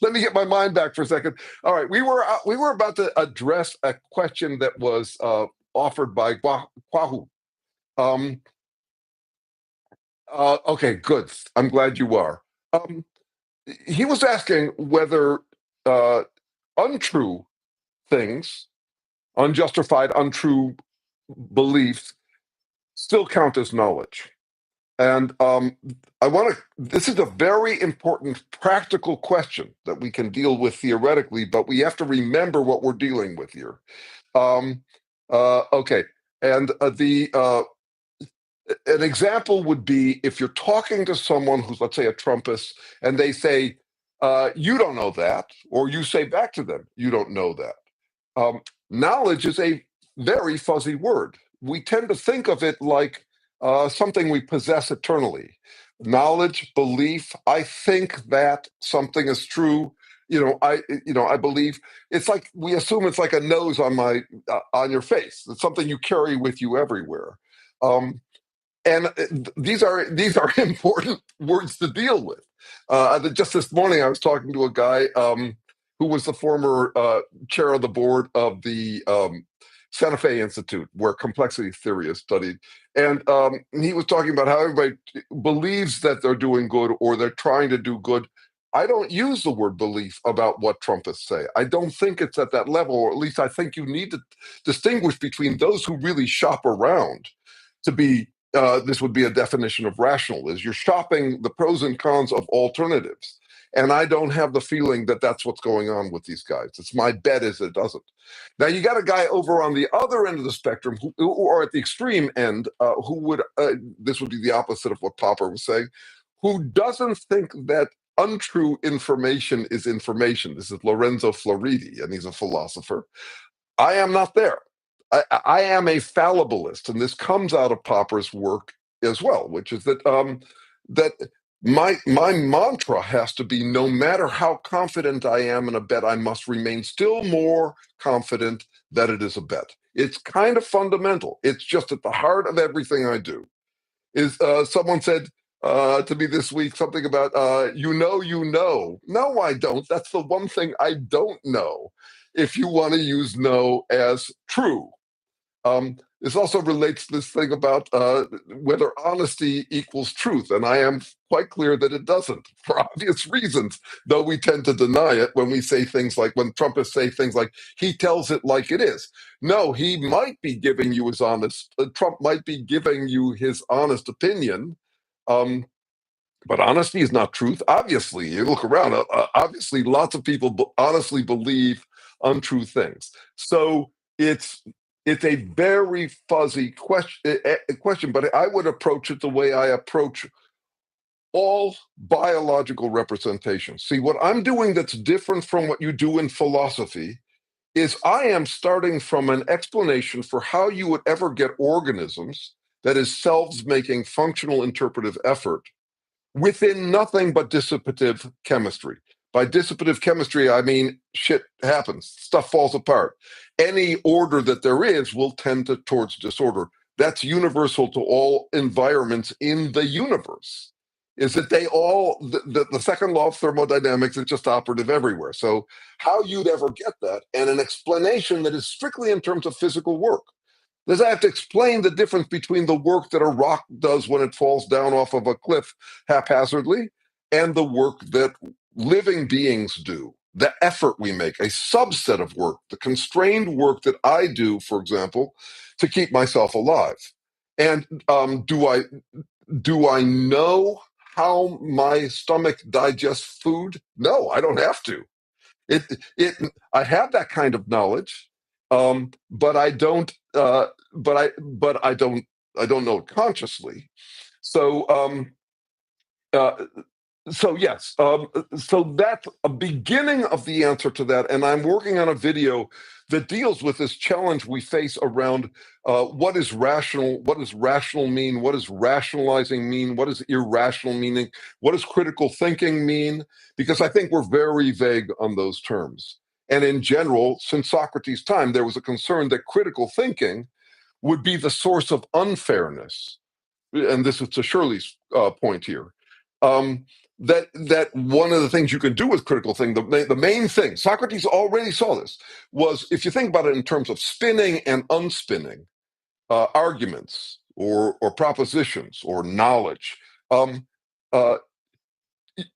Let me get my mind back for a second. All right, we were about to address a question that was offered by Kwahu. Um, okay, good. I'm glad you are. Um, he was asking whether uh, untrue things, unjustified, untrue beliefs, still count as knowledge. And I want to, this is a very important practical question that we can deal with theoretically, but we have to remember what we're dealing with here. Um, okay. And an example would be if you're talking to someone who's, let's say, a Trumpist, and they say, you don't know that, or you say back to them, you don't know that. Knowledge is a very fuzzy word. We tend to think of it like something we possess eternally. Knowledge, belief. I think that something is true. I believe. It's like we assume it's like a nose on your face. It's something you carry with you everywhere. Um, and these are important words to deal with. Just this morning, I was talking to a guy who was the former chair of the board of the Santa Fe Institute, where complexity theory is studied. And he was talking about how everybody believes that they're doing good or they're trying to do good. I don't use the word belief about what Trumpists say. I don't think it's at that level, or at least I think you need to distinguish between those who really shop around to be. This would be a definition of rational, is you're shopping the pros and cons of alternatives. And I don't have the feeling that that's what's going on with these guys. It's my bet is it doesn't. Now you got a guy over on the other end of the spectrum, or at the extreme end, who would, this would be the opposite of what Popper was saying, who doesn't think that untrue information is information. This is Lorenzo Floridi, and he's a philosopher. I am not there. I am a fallibilist, and this comes out of Popper's work as well, which is that that my mantra has to be: no matter how confident I am in a bet, I must remain still more confident that it is a bet. It's kind of fundamental. It's just at the heart of everything I do. Is someone said to me this week something about you know. No, I don't. That's the one thing I don't know. If you want to use know as true. This also relates to this thing about whether honesty equals truth, and I am quite clear that it doesn't, for obvious reasons, though we tend to deny it when we say things like, when Trumpists say things like, he tells it like it is. No, he might be giving you his Trump might be giving you his honest opinion, but honesty is not truth. Obviously, you look around, obviously lots of people honestly believe untrue things. So it's a very fuzzy question, but I would approach it the way I approach all biological representations. See, what I'm doing that's different from what you do in philosophy is I am starting from an explanation for how you would ever get organisms, that is, selves making functional interpretive effort, within nothing but dissipative chemistry. By dissipative chemistry, I mean shit happens, stuff falls apart. Any order that there is will tend towards disorder. That's universal to all environments in the universe. Is that they all, the second law of thermodynamics is just operative everywhere. So how you'd ever get that, and an explanation that is strictly in terms of physical work. Does I have to explain the difference between the work that a rock does when it falls down off of a cliff haphazardly and the work that living beings do, the effort we make, a subset of work, the constrained work that I do, for example, to keep myself alive? And do I know how my stomach digests food? No, I don't have to. I have that kind of knowledge, but I don't. I don't know it consciously. So uh, yes. So that's a beginning of the answer to that, and I'm working on a video that deals with this challenge we face around what is rational, what does rational mean, what does rationalizing mean, what is irrational meaning, what does critical thinking mean, because I think we're very vague on those terms. And in general, since Socrates' time, there was a concern that critical thinking would be the source of unfairness. And this is to Shirley's point here. that one of the things you can do with critical thinking, the main thing, Socrates already saw this, was if you think about it in terms of spinning and unspinning arguments or propositions or knowledge. Um, uh,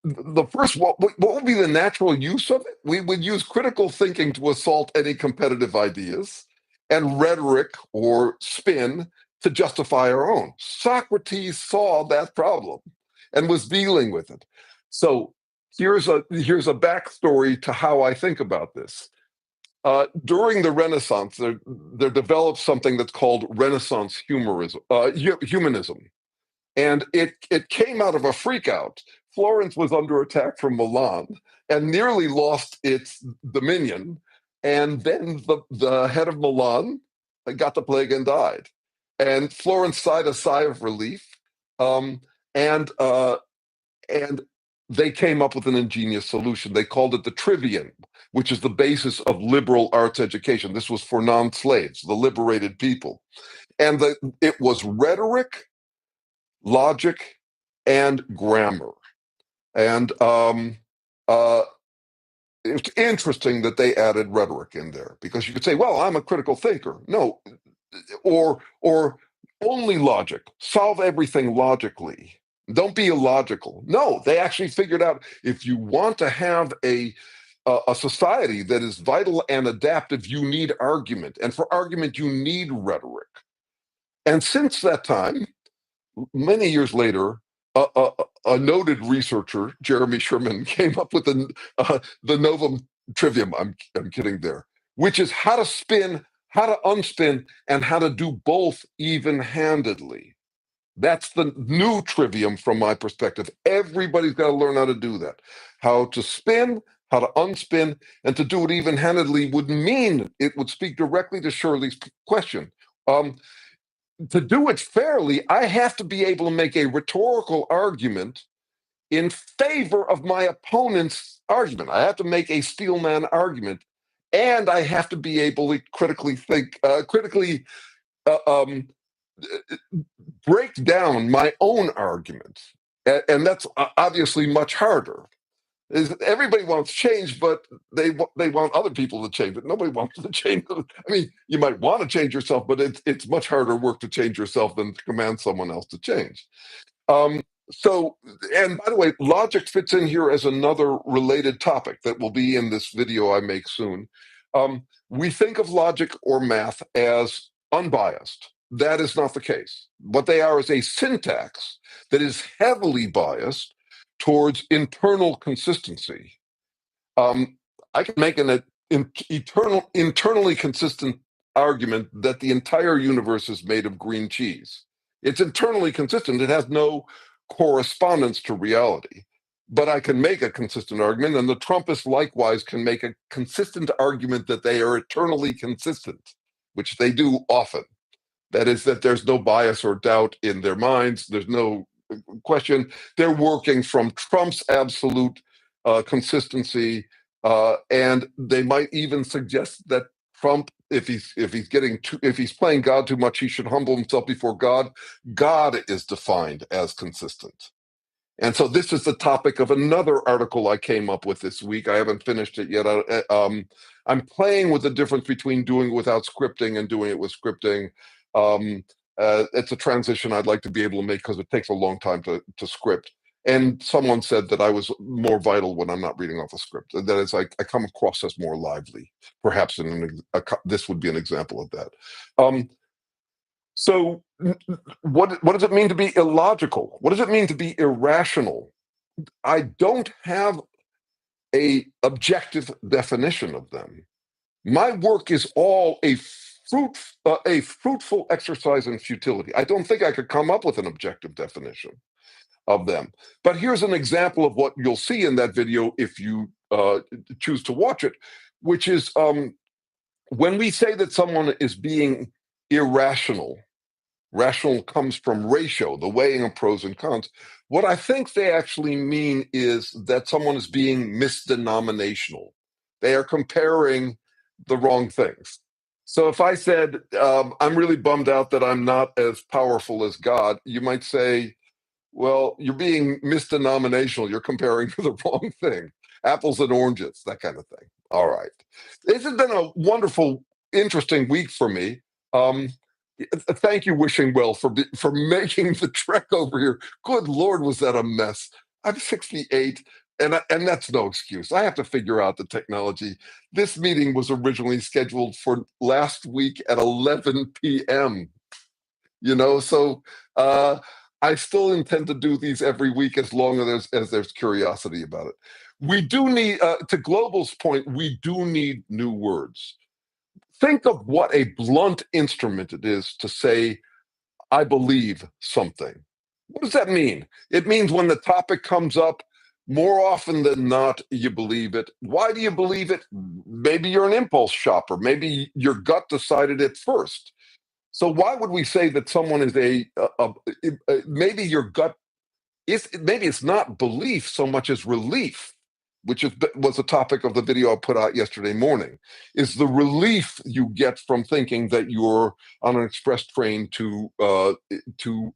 the first, what would be the natural use of it? We would use critical thinking to assault any competitive ideas, and rhetoric or spin to justify our own. Socrates saw that problem and was dealing with it. So here's a backstory to how I think about this. During the Renaissance, there developed something that's called Renaissance humanism. And it came out of a freak out. Florence was under attack from Milan and nearly lost its dominion. And then the head of Milan got the plague and died. And Florence sighed a sigh of relief. Um, and and they came up with an ingenious solution. They called it the trivium, which is the basis of liberal arts education. This was for non-slaves, the liberated people. And it was rhetoric, logic, and grammar. And uh, it's interesting that they added rhetoric in there, because you could say, well, I'm a critical thinker. No, or only logic, solve everything logically. Don't be illogical. No, they actually figured out if you want to have a society that is vital and adaptive, you need argument. And for argument, you need rhetoric. And since that time, many years later, a noted researcher, Jeremy Sherman, came up with the novum trivium. I'm kidding there, which is how to spin, how to unspin, and how to do both even-handedly. That's the new trivium from my perspective. Everybody's got to learn how to do that. How to spin, how to unspin, and to do it even-handedly would mean it would speak directly to Shirley's question. To do it fairly, I have to be able to make a rhetorical argument in favor of my opponent's argument. I have to make a steelman argument, and I have to be able to critically uh, um, break down my own argument. And that's obviously much harder. Everybody wants change, but they want other people to change, but nobody wants to change. I mean, you might want to change yourself, but it's much harder work to change yourself than to command someone else to change. Um, so, and by the way, logic fits in here as another related topic that will be in this video I make soon. We think of logic or math as unbiased. That is not the case. What they are is a syntax that is heavily biased towards internal consistency. I can make an internally consistent argument that the entire universe is made of green cheese. It's internally consistent. It has no correspondence to reality. But I can make a consistent argument, and the Trumpists likewise can make a consistent argument that they are eternally consistent, which they do often. That is, that there's no bias or doubt in their minds. There's no question. They're working from Trump's absolute consistency, and they might even suggest that Trump, if he's playing God too much, he should humble himself before God. God is defined as consistent. And so this is the topic of another article I came up with this week. I haven't finished it yet. I'm playing with the difference between doing it without scripting and doing it with scripting. Um, it's a transition I'd like to be able to make because it takes a long time to script. And someone said that I was more vital when I'm not reading off a script. That is, I come across as more lively. Perhaps this would be an example of that. So, what does it mean to be illogical? What does it mean to be irrational? I don't have a objective definition of them. My work is all a fruitful exercise in futility. I don't think I could come up with an objective definition of them. But here's an example of what you'll see in that video if you choose to watch it, which is when we say that someone is being irrational. Rational comes from ratio, the weighing of pros and cons. What I think they actually mean is that someone is being misdenominational. They are comparing the wrong things. So if I said, I'm really bummed out that I'm not as powerful as God, you might say, Well, you're being misdenominational. You're comparing to the wrong thing. Apples and oranges, that kind of thing. All right. This has been a wonderful, interesting week for me. Um, Thank you, Wishing Well, for making the trek over here. Good Lord, was that a mess? I'm 68, and that's no excuse. I have to figure out the technology. This meeting was originally scheduled for last week at 11 p.m. So uh, I still intend to do these every week as long as there's curiosity about it. We do need, to Global's point, we do need new words. Think of what a blunt instrument it is to say, I believe something. What does that mean? It means when the topic comes up, more often than not, you believe it. Why do you believe it? Maybe you're an impulse shopper. Maybe your gut decided it first. So why would we say that someone is maybe your gut is, maybe it's not belief so much as relief, which was the topic of the video I put out yesterday morning, is the relief you get from thinking that you're on an express train to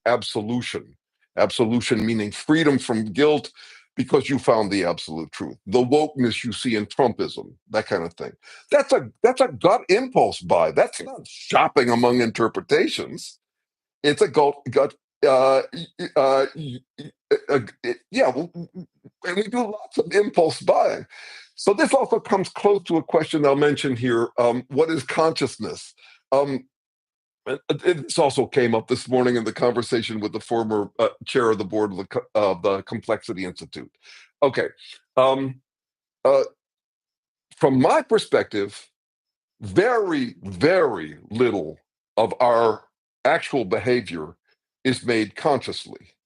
absolution. Absolution meaning freedom from guilt because you found the absolute truth. The wokeness you see in Trumpism, that kind of thing. That's a gut impulse buy. That's not shopping among interpretations. It's a gut. Uh, uh, yeah, and we do lots of impulse buying. So this also comes close to a question I'll mention here. What is consciousness? Um, this also came up this morning in the conversation with the former chair of the board of the Complexity Institute. Okay. Um, uh, from my perspective, very, very little of our actual behavior is made consciously.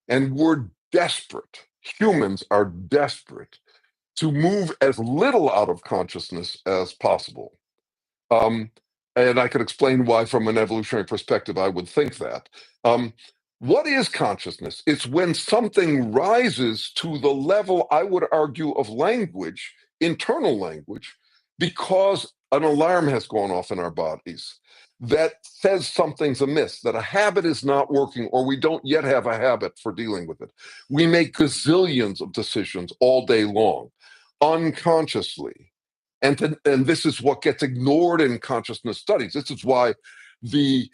And we're desperate. Humans are desperate to move as little out of consciousness as possible. Um, and I could explain why, from an evolutionary perspective, I would think that. What is consciousness? It's when something rises to the level, I would argue, of language, internal language, because an alarm has gone off in our bodies that says something's amiss, that a habit is not working, or we don't yet have a habit for dealing with it. We make gazillions of decisions all day long, unconsciously. And this is what gets ignored in consciousness studies. This is why the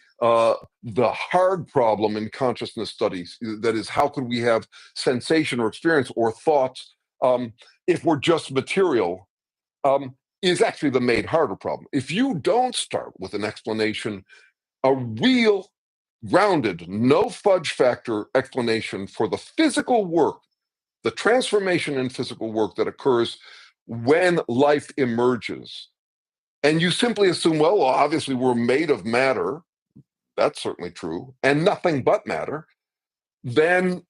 the hard problem in consciousness studies, that is, how could we have sensation or experience or thoughts if we're just material, is actually the made harder problem. If you don't start with an explanation, a real grounded, no fudge factor explanation for the physical work, the transformation in physical work that occurs when life emerges. And you simply assume, well, obviously we're made of matter. That's certainly true, and nothing but matter. Then,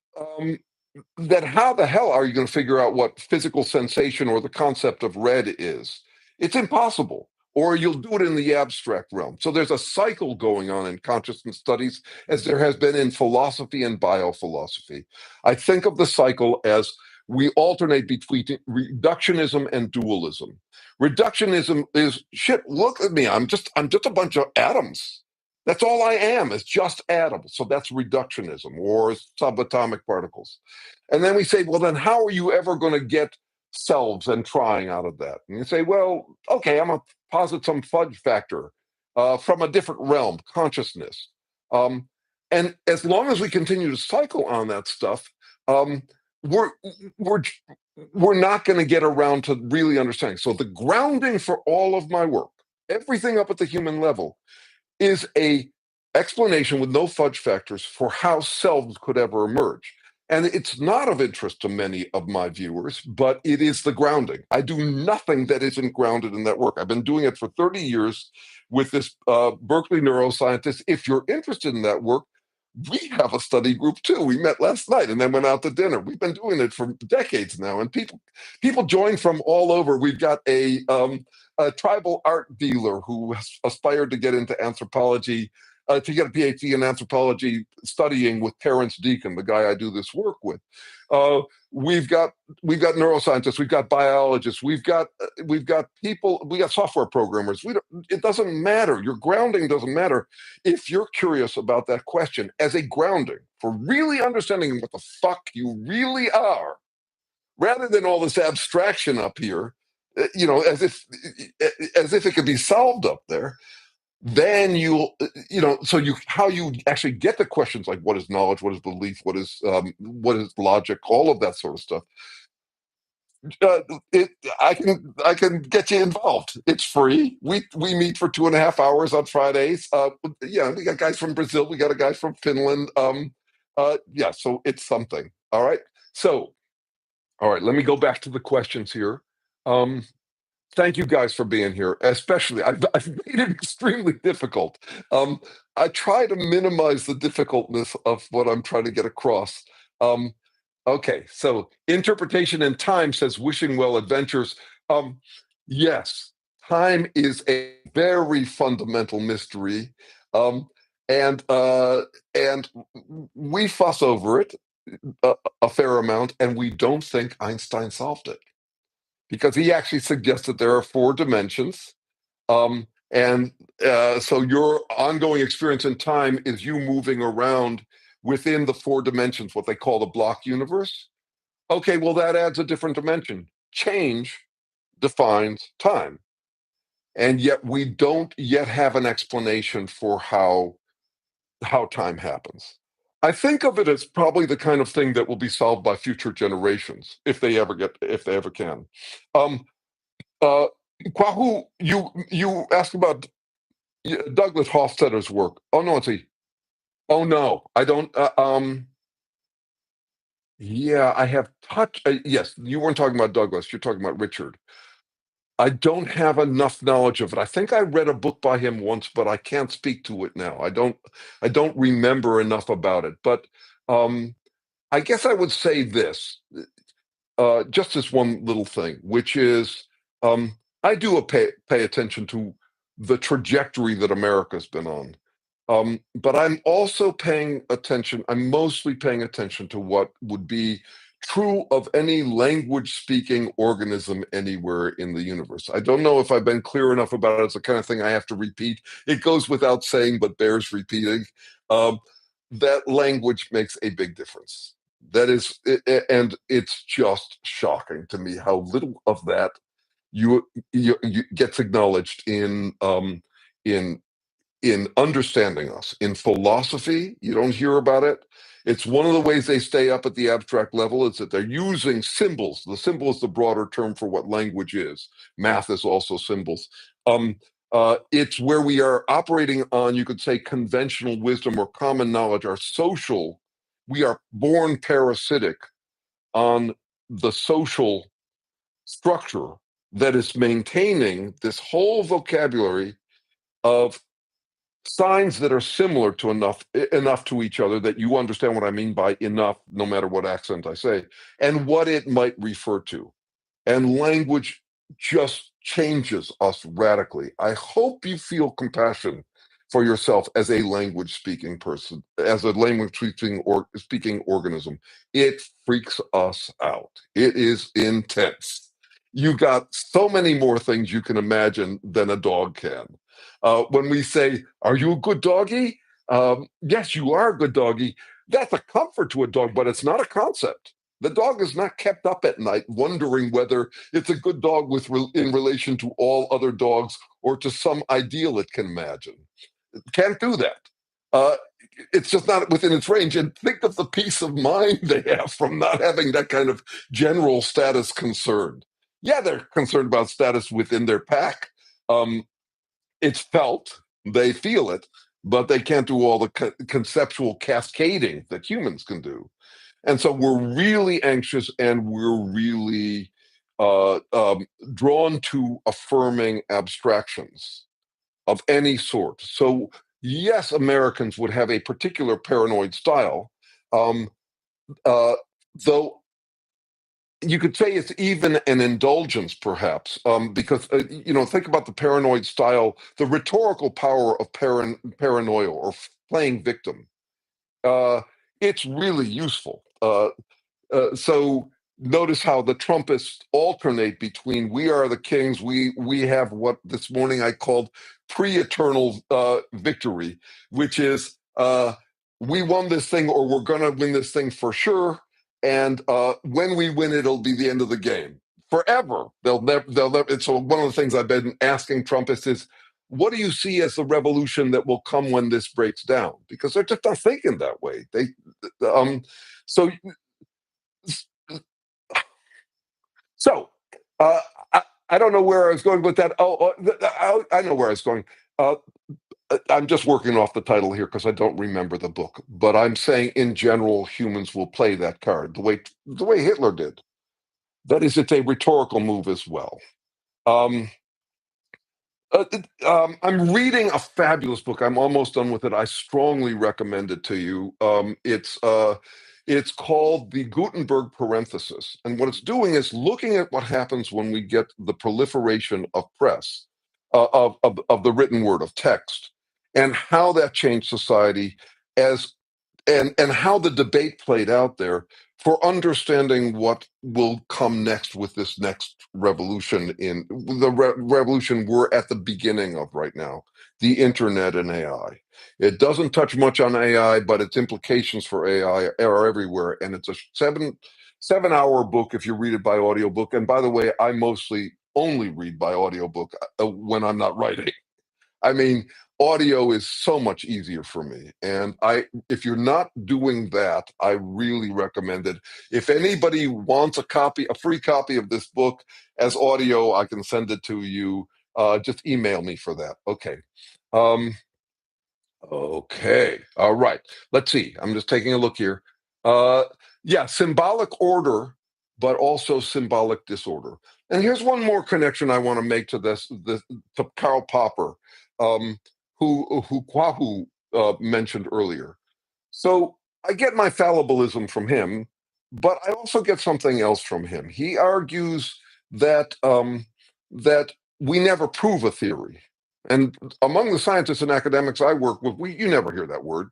then how the hell are you going to figure out what physical sensation or the concept of red is? It's impossible. Or you'll do it in the abstract realm. So there's a cycle going on in consciousness studies, as there has been in philosophy and biophilosophy. I think of the cycle as we alternate between reductionism and dualism. Reductionism is shit. Look at me. I'm just a bunch of atoms. That's all I am, is just atoms. So that's reductionism, or subatomic particles. And then we say, well, then how are you ever going to get selves and trying out of that? And you say, well, okay, I'm going to posit some fudge factor from a different realm, consciousness. And as long as we continue to cycle on that stuff, um, we're we're we're not going to get around to really understanding. So the grounding for all of my work, everything up at the human level, is a explanation with no fudge factors for how selves could ever emerge. And it's not of interest to many of my viewers, but it is the grounding. I do nothing that isn't grounded in that work. I've been doing it for 30 years with this Berkeley neuroscientist. If you're interested in that work, we have a study group too. We met last night and then went out to dinner. We've been doing it for decades now, and people join from all over. We've got a tribal art dealer who aspired to get into anthropology, to get a PhD in anthropology, studying with Terrence Deacon, the guy I do this work with. we've got neuroscientists, we've got biologists, we've got people, we got software programmers. We don't, it doesn't matter. Your grounding doesn't matter if you're curious about that question as a grounding for really understanding what the fuck you really are, rather than all this abstraction up here, as if it could be solved up there. Then so you how you actually get the questions like what is knowledge, what is belief, what is logic, all of that sort of stuff. uh, it, I can get you involved. It's free. We meet for 2.5 hours on Fridays. Yeah, we got guys from Brazil. We got a guy from Finland. Yeah, so it's something. All right. So, all right. Let me go back to the questions here. Um, Thank you guys for being here. Especially, I've made it extremely difficult. Um, I try to minimize the difficultness of what I'm trying to get across. Um, okay, so interpretation in time says wishing well adventures. Um, yes, time is a very fundamental mystery, um, and uh, and we fuss over it a fair amount, and we don't think Einstein solved it because he actually suggests that there are 4 dimensions. And so your ongoing experience in time is you moving around within the 4 dimensions, what they call the block universe. Okay, well, that adds a different dimension. Change defines time. And yet we don't yet have an explanation for how time happens. I think of it as probably the kind of thing that will be solved by future generations if they ever can. Um, Uh, Kwahu, you asked about Douglas Hofstadter's work. Oh no, let's see. Oh no, I don't. Yeah, I have touched. Yes, you weren't talking about Douglas. You're talking about Richard. I don't have enough knowledge of it. I think I read a book by him once, but I can't speak to it now. I don't remember enough about it. But um, I guess I would say this. Just as one little thing, which is I do pay attention to the trajectory that America's been on. But I'm also paying attention, I'm mostly paying attention to what would be true of any language speaking organism anywhere in the universe. I don't know if I've been clear enough about it. It's the kind of thing I have to repeat. It goes without saying, but bears repeating. Um, that language makes a big difference. And it's just shocking to me how little of that you gets acknowledged in understanding us. In philosophy, you don't hear about it. It's one of the ways they stay up at the abstract level is that they're using symbols. The symbol is the broader term for what language is. Math is also symbols. It's where we are operating on, you could say, conventional wisdom or common knowledge, our social. We are born parasitic on the social structure that is maintaining this whole vocabulary of signs that are similar to enough to each other that you understand what I mean by enough, no matter what accent I say, and what it might refer to. And language just changes us radically. I hope you feel compassion for yourself as a language speaking person, as a language speaking organism. It freaks us out. It is intense. You got so many more things you can imagine than a dog can. When we say, "Are you a good doggy?" Yes, you are a good doggy. That's a comfort to a dog, but it's not a concept. The dog is not kept up at night wondering whether it's a good dog in relation to all other dogs or to some ideal it can imagine. It can't do that. Uh, it's just not within its range. And think of the peace of mind they have from not having that kind of general status concern. Yeah, they're concerned about status within their pack. Um, it's felt, they feel it, but they can't do all the conceptual cascading that humans can do. And so we're really anxious and we're really drawn to affirming abstractions of any sort. So, yes, Americans would have a particular paranoid style, um, uh, though you could say it's even an indulgence, perhaps, because think about the paranoid style, the rhetorical power of paranoia or playing victim. Uh, it's really useful. So notice how the Trumpists alternate between we are the kings, we have what this morning I called pre-eternal victory, which is we won this thing or we're going to win this thing for sure, and when we win it'll be the end of the game forever. They'll never. It's one of the things I've been asking Trumpists is, what do you see as the revolution that will come when this breaks down? Because they're just not thinking that way. So So, uh, I don't know where I was going with that. I know where I was going. Uh, I'm just working off the title here because I don't remember the book. But I'm saying, in general, humans will play that card the way Hitler did. That is, it's a rhetorical move as well. Um, I'm reading a fabulous book. I'm almost done with it. I strongly recommend it to you. It's called The Gutenberg Parenthesis, and what it's doing is looking at what happens when we get the proliferation of press, of the written word, of text, and how that changed society, as and how the debate played out there for understanding what will come next with this next revolution, in the revolution we're at the beginning of right now, the internet and AI. It doesn't touch much on AI, but its implications for AI are everywhere, and it's a seven hour book if you read it by audiobook. And by the way, I mostly only read by audiobook when I'm not writing. I mean, audio is so much easier for me. And if you're not doing that, I really recommend it. If anybody wants a free copy of this book as audio, I can send it to you. Just email me for that. Okay. Um, okay. All right. Let's see. I'm just taking a look here. Uh, yeah, symbolic order, but also symbolic disorder. And here's one more connection I want to make to to Karl Popper, um, who Kwahu mentioned earlier. So I get my fallibilism from him, but I also get something else from him. He argues that we never prove a theory, and among the scientists and academics I work with, you never hear that word.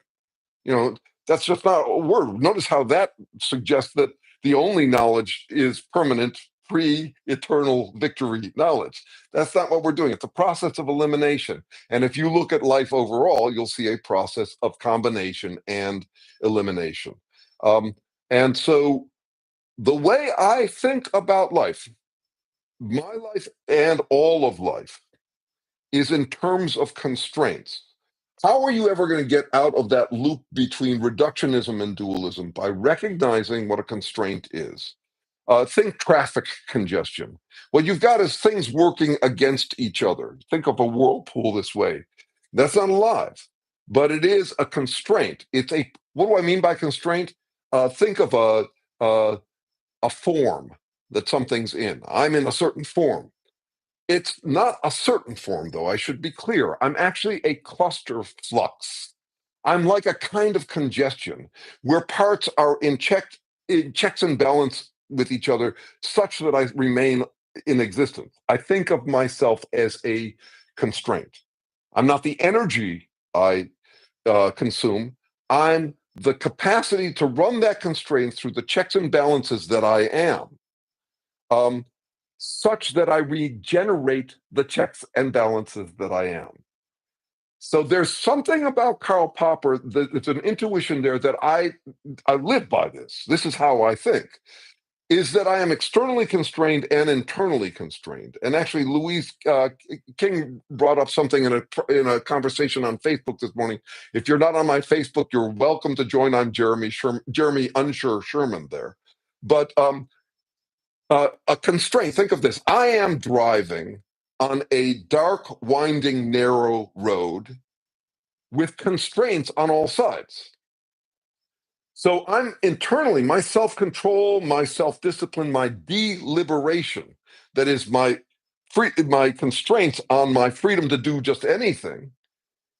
You know, that's just not a word. Notice how that suggests that the only knowledge is permanent, pre-eternal victory knowledge. That's not what we're doing. It's a process of elimination. And if you look at life overall, you'll see a process of combination and elimination. Um, and so the way I think about life, my life and all of life, is in terms of constraints. How are you ever going to get out of that loop between reductionism and dualism? By recognizing what a constraint is. Think traffic congestion. What you've got is things working against each other. Think of a whirlpool this way. That's not alive, but it is a constraint. What do I mean by constraint? Think of a form that something's in. I'm in a certain form. It's not a certain form, though, I should be clear. I'm actually a cluster flux. I'm like a kind of congestion where parts are in checks and balance with each other such that I remain in existence. I think of myself as a constraint. I'm not the energy I consume. I'm the capacity to run that constraint through the checks and balances that I am. Such that I regenerate the checks and balances that I am. So there's something about Karl Popper that it's an intuition there that I live by this. This is how I think. Is that I am externally constrained and internally constrained. And actually, Louise King brought up something in a conversation on Facebook this morning. If you're not on my Facebook, you're welcome to join. I'm Jeremy Unsure Sherman there. But a constraint. Think of this. I am driving on a dark, winding, narrow road with constraints on all sides. So I'm internally, my self-control, my self-discipline, my deliberation, that is my constraints on my freedom to do just anything,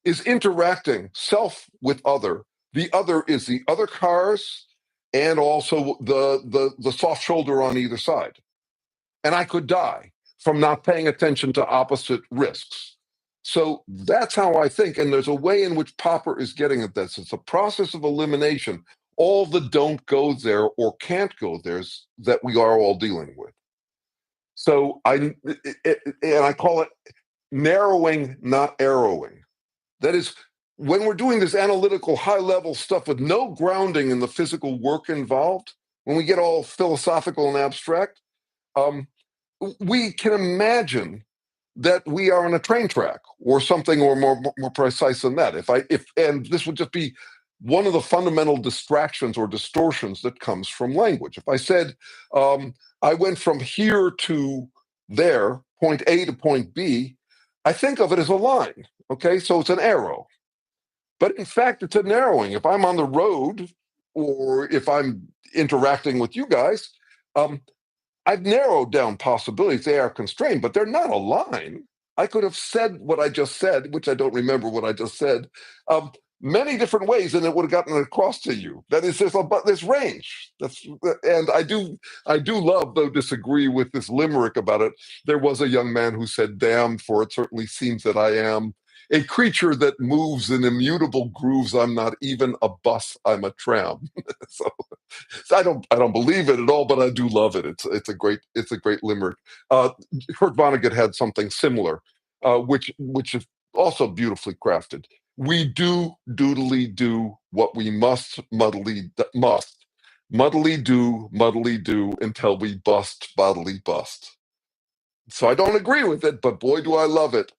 is interacting self with other. The other is the other cars and also the soft shoulder on either side. And I could die from not paying attention to opposite risks. So that's how I think. And there's a way in which Popper is getting at this. It's a process of elimination. all the don't go there or can't go there's that we are all dealing with. So and I call it narrowing, not arrowing. That is, when we're doing this analytical, high level stuff with no grounding in the physical work involved, when we get all philosophical and abstract, um, we can imagine that we are on a train track or something, or more precise than that. And this would just be one of the fundamental distractions or distortions that comes from language. If I said, I went from here to there, point A to point B, I think of it as a line. Okay, so it's an arrow. But in fact, it's a narrowing. If I'm on the road or if I'm interacting with you guys, um, I've narrowed down possibilities. They are constrained, but they're not a line. I could have said what I just said, which I don't remember what I just said, many different ways, and it would have gotten across to you. That is, there's range. And I do love, though disagree with this limerick about it. There was a young man who said, "Damn, for it certainly seems that I am a creature that moves in immutable grooves. I'm not even a bus. I'm a tram." so I don't believe it at all, but I do love it. It's a great limerick. Kurt Vonnegut had something similar, which is also beautifully crafted. We do doodly do what we must muddly do until we bust bodily bust. So I don't agree with it, but boy, do I love it.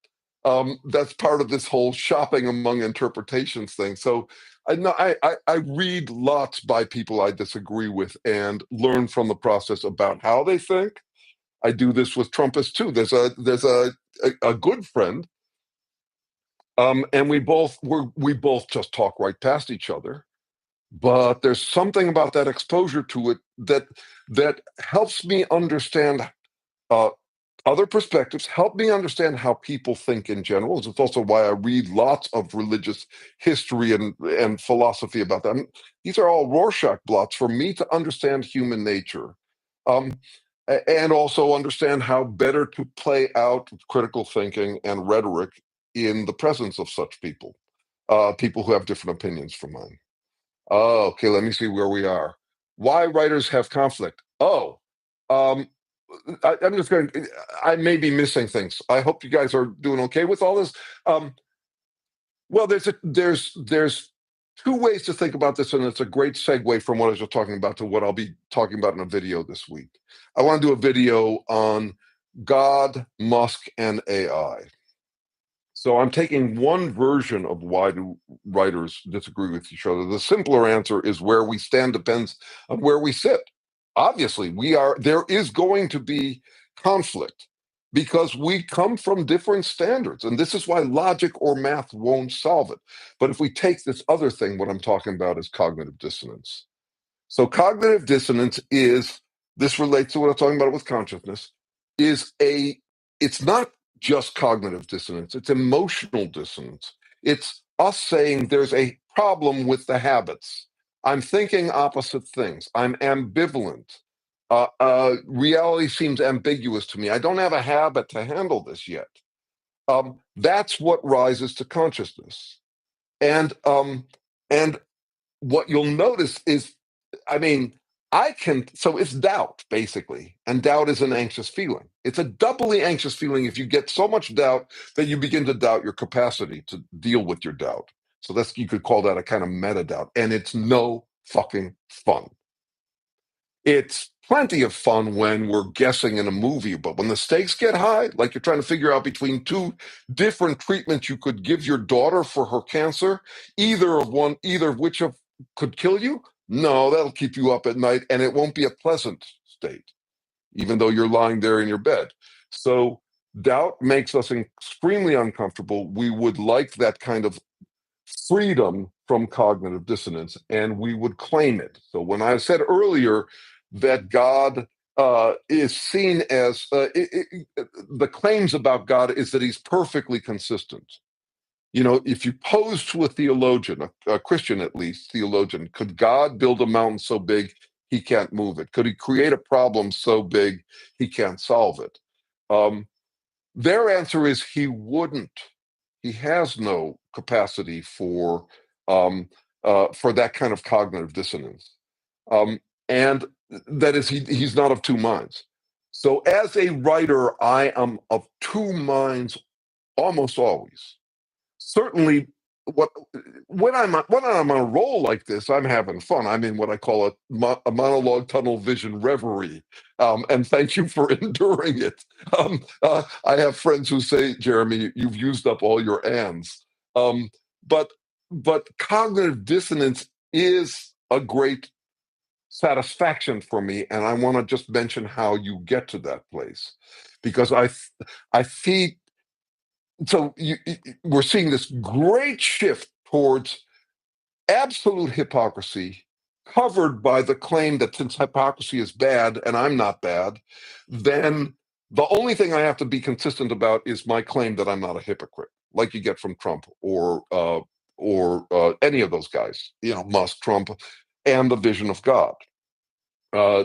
That's part of this whole shopping among interpretations thing. So I read lots by people I disagree with and learn from the process about how they think. I do this with Trumpists too. There's a good friend, and we both just talk right past each other. But there's something about that exposure to it that helps me understand uh, other perspectives, help me understand how people think in general. It's also why I read lots of religious history and philosophy about that. These are all Rorschach blots for me to understand human nature, um, and also understand how better to play out critical thinking and rhetoric in the presence of such people, people who have different opinions from mine. Oh, okay, let me see where we are. Why writers have conflict. Oh, um, I'm just going. I may be missing things. I hope you guys are doing okay with all this. Um, well, there's two ways to think about this, and it's a great segue from what I was just talking about to what I'll be talking about in a video this week. I want to do a video on God, Musk, and AI. So I'm taking one version of why do writers disagree with each other. The simpler answer is where we stand depends on where we sit. Obviously, there is going to be conflict because we come from different standards. And this is why logic or math won't solve it. But if we take this other thing, what I'm talking about is cognitive dissonance. So cognitive dissonance is, this relates to what I'm talking about with consciousness, is it's not just cognitive dissonance, it's emotional dissonance. It's us saying there's a problem with the habits. I'm thinking opposite things. I'm ambivalent. Reality seems ambiguous to me. I don't have a habit to handle this yet. That's what rises to consciousness. And what you'll notice is, I mean, so it's doubt, basically. And doubt is an anxious feeling. It's a doubly anxious feeling if you get so much doubt that you begin to doubt your capacity to deal with your doubt. So you could call that a kind of meta doubt. And it's no fucking fun. It's plenty of fun when we're guessing in a movie, but when the stakes get high, like you're trying to figure out between two different treatments you could give your daughter for her cancer, either of which could kill you, no, that'll keep you up at night, and it won't be a pleasant state, even though you're lying there in your bed. So doubt makes us extremely uncomfortable. We would like that kind of freedom from cognitive dissonance, and we would claim it. So when I said earlier that God is seen as the claims about God is that he's perfectly consistent. You know, if you pose to a theologian, a Christian at least theologian, could God build a mountain so big he can't move it? Could he create a problem so big he can't solve it? Their answer is he wouldn't. He has no capacity for um, for that kind of cognitive dissonance. And that is, he's not of two minds. So as a writer, I am of two minds almost always. Certainly, what when I'm on a roll like this, I'm having fun. I'm in what I call a monologue tunnel vision reverie, and thank you for enduring it. I have friends who say, Jeremy, you've used up all your ands. Um, but cognitive dissonance is a great satisfaction for me, and I want to just mention how you get to that place, because I see, so we're seeing this great shift towards absolute hypocrisy, covered by the claim that since hypocrisy is bad and I'm not bad, then the only thing I have to be consistent about is my claim that I'm not a hypocrite, like you get from Trump or any of those guys, Musk, Trump, and the vision of God.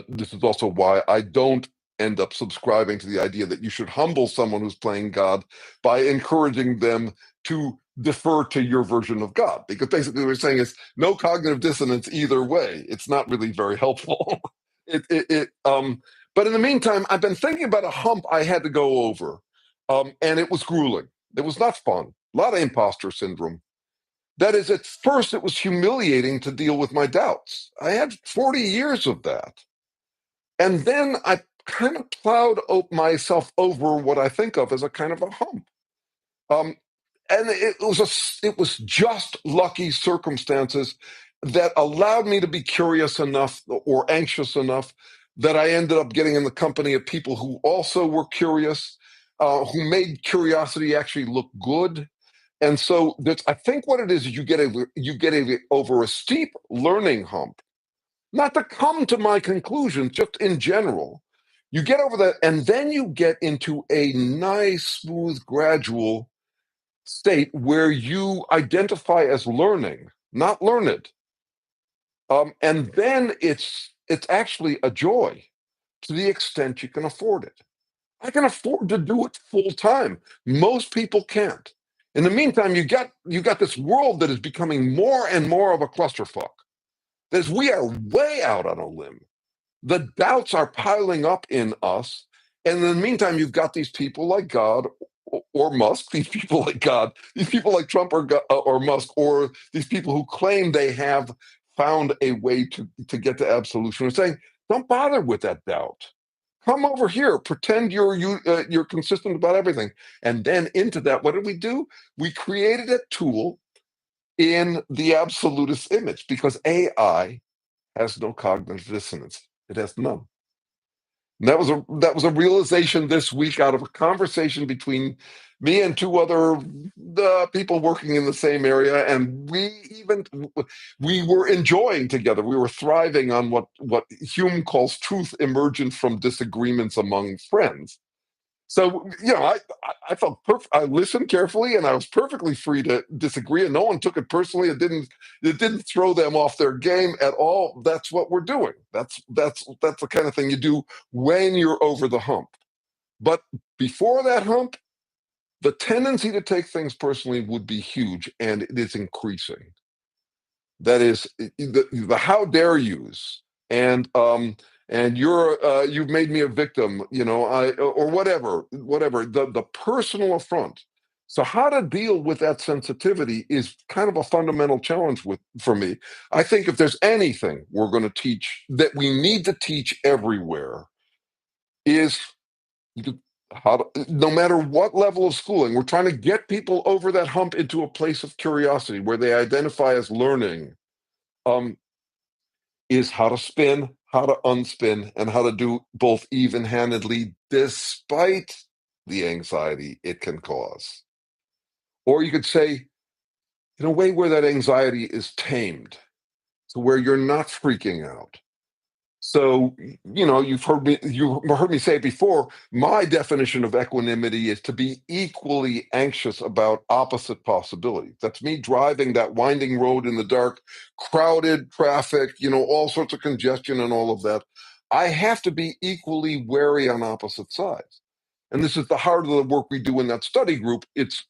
This is also why I don't end up subscribing to the idea that you should humble someone who's playing God by encouraging them to defer to your version of God. Because basically what we're saying is no cognitive dissonance either way. It's not really very helpful. But in the meantime, I've been thinking about a hump I had to go over. And it was grueling. It was not fun. A lot of imposter syndrome. That is, at first, it was humiliating to deal with my doubts. I had 40 years of that. And then I kind of plowed myself over what I think of as a kind of a hump. And it was just lucky circumstances that allowed me to be curious enough or anxious enough that I ended up getting in the company of people who also were curious, who made curiosity actually look good. And so I think what it is you get over a steep learning hump, not to come to my conclusions, just in general. You get over that, and then you get into a nice, smooth, gradual state where you identify as learning, not learned. And then it's actually a joy to the extent you can afford it. I can afford to do it full time. Most people can't. In the meantime, you got this world that is becoming more and more of a clusterfuck. As we are way out on a limb. The doubts are piling up in us. And in the meantime, you've got these people like God or Musk, these people like God, these people like Trump or Musk, or these people who claim they have found a way to get to absolution, and saying, don't bother with that doubt. Come over here, pretend you're consistent about everything. And then into that, what did we do? We created a tool in the absolutist image, because AI has no cognitive dissonance. It has none. And that was a realization this week out of a conversation between me and two other people working in the same area, and we were enjoying together. We were thriving on what Hume calls truth emergent from disagreements among friends. So, I felt I listened carefully, and I was perfectly free to disagree, and no one took it personally. It didn't throw them off their game at all. That's what we're doing. That's the kind of thing you do when you're over the hump. But before that hump, the tendency to take things personally would be huge, and it is increasing. That is the how dare yous, and you've made me a victim, or whatever the personal affront. So how to deal with that sensitivity is kind of a fundamental challenge for me. I think if there's anything we're going to teach, that we need to teach everywhere, is how to, no matter what level of schooling, we're trying to get people over that hump into a place of curiosity where they identify as learning. Is how to spin, how to unspin, and how to do both even-handedly, despite the anxiety it can cause. Or you could say, in a way where that anxiety is tamed, to where you're not freaking out. So, you've heard me say it before. My definition of equanimity is to be equally anxious about opposite possibilities. That's me driving that winding road in the dark, crowded traffic, all sorts of congestion and all of that. I have to be equally wary on opposite sides. And this is the heart of the work we do in that study group. It's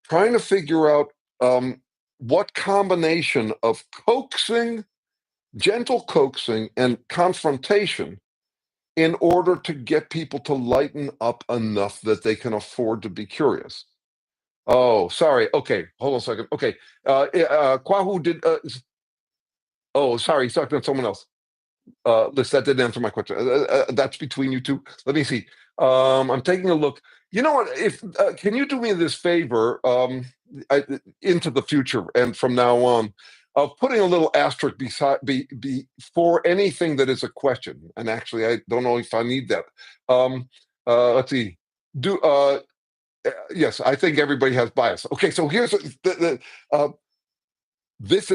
trying to figure out what combination of coaxing, gentle coaxing, and confrontation in order to get people to lighten up enough that they can afford to be curious. Oh, sorry. Okay, hold on a second. Okay, Kwahu did. Oh, sorry, he's talking to someone else. Liz, that didn't answer my question. That's between you two. Let me see. I'm taking a look. You know what? If can you do me this favor into the future and from now on, of putting a little asterisk beside for anything that is a question. And actually, I don't know if I need that. Let's see. Do yes, I think everybody has bias. Okay, so here's this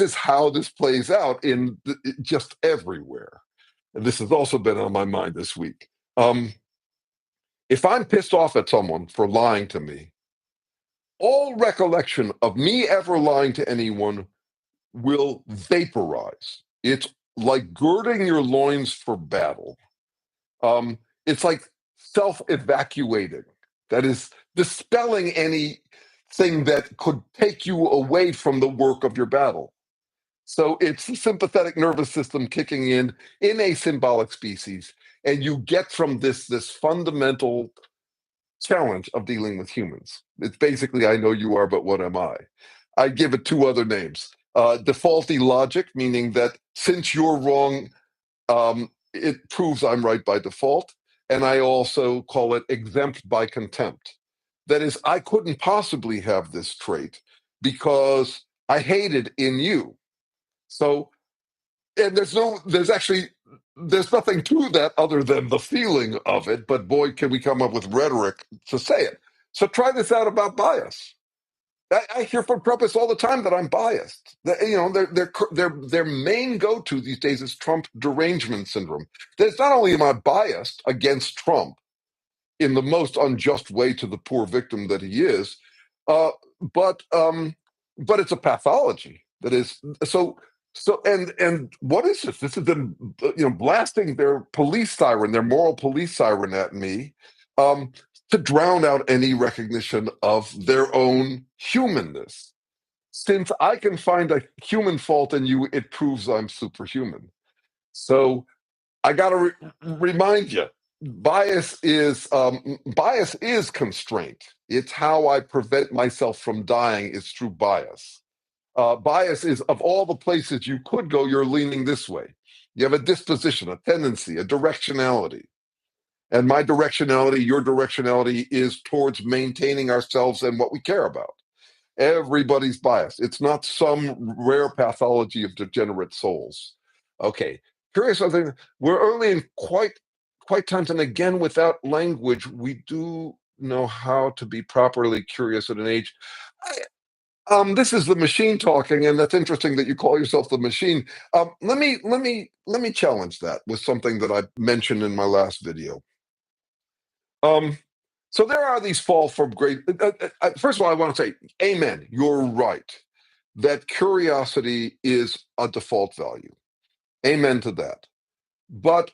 is how this plays out in just everywhere. And this has also been on my mind this week. If I'm pissed off at someone for lying to me, all recollection of me ever lying to anyone will vaporize. It's like girding your loins for battle. It's like self-evacuating. That is dispelling anything that could take you away from the work of your battle. So it's the sympathetic nervous system kicking in a symbolic species, and you get from this fundamental challenge of dealing with humans. It's basically, I know you are, but what am I? I give it two other names. Defaulty logic, meaning that since you're wrong, it proves I'm right by default. And I also call it exempt by contempt. That is, I couldn't possibly have this trait because I hate it in you. So, and there's nothing to that other than the feeling of it, but boy, can we come up with rhetoric to say it. So try this out about bias. I hear from Trumpists all the time that I'm biased. You know, their main go-to these days is Trump derangement syndrome. There's not only am I biased against Trump in the most unjust way to the poor victim that he is, uh, but but it's a pathology that is so. So and what is this? This is them, blasting their police siren, their moral police siren at me, um, to drown out any recognition of their own humanness. Since I can find a human fault in you, it proves I'm superhuman. So I got to remind you, bias is constraint. It's how I prevent myself from dying is through bias. Bias is of all the places you could go, you're leaning this way. You have a disposition, a tendency, a directionality. And my directionality, your directionality is towards maintaining ourselves and what we care about. Everybody's biased. It's not some rare pathology of degenerate souls. Okay, curious other. We're early in quite times, and again, without language, we do know how to be properly curious at an age. This is the machine talking, and that's interesting that you call yourself the machine. Let me challenge that with something that I mentioned in my last video. Um, so there are these fall from great. First of all, I want to say, amen. You're right that curiosity is a default value. Amen to that. But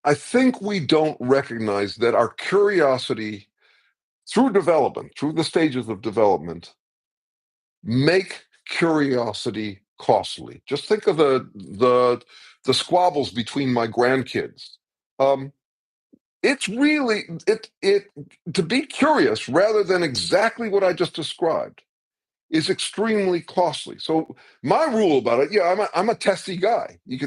I think we don't recognize that our curiosity through development, through the stages of development, make curiosity costly. Just think of the squabbles between my grandkids. Um, it's really it to be curious rather than exactly what I just described is extremely costly. So my rule about it, yeah, I'm a testy guy. You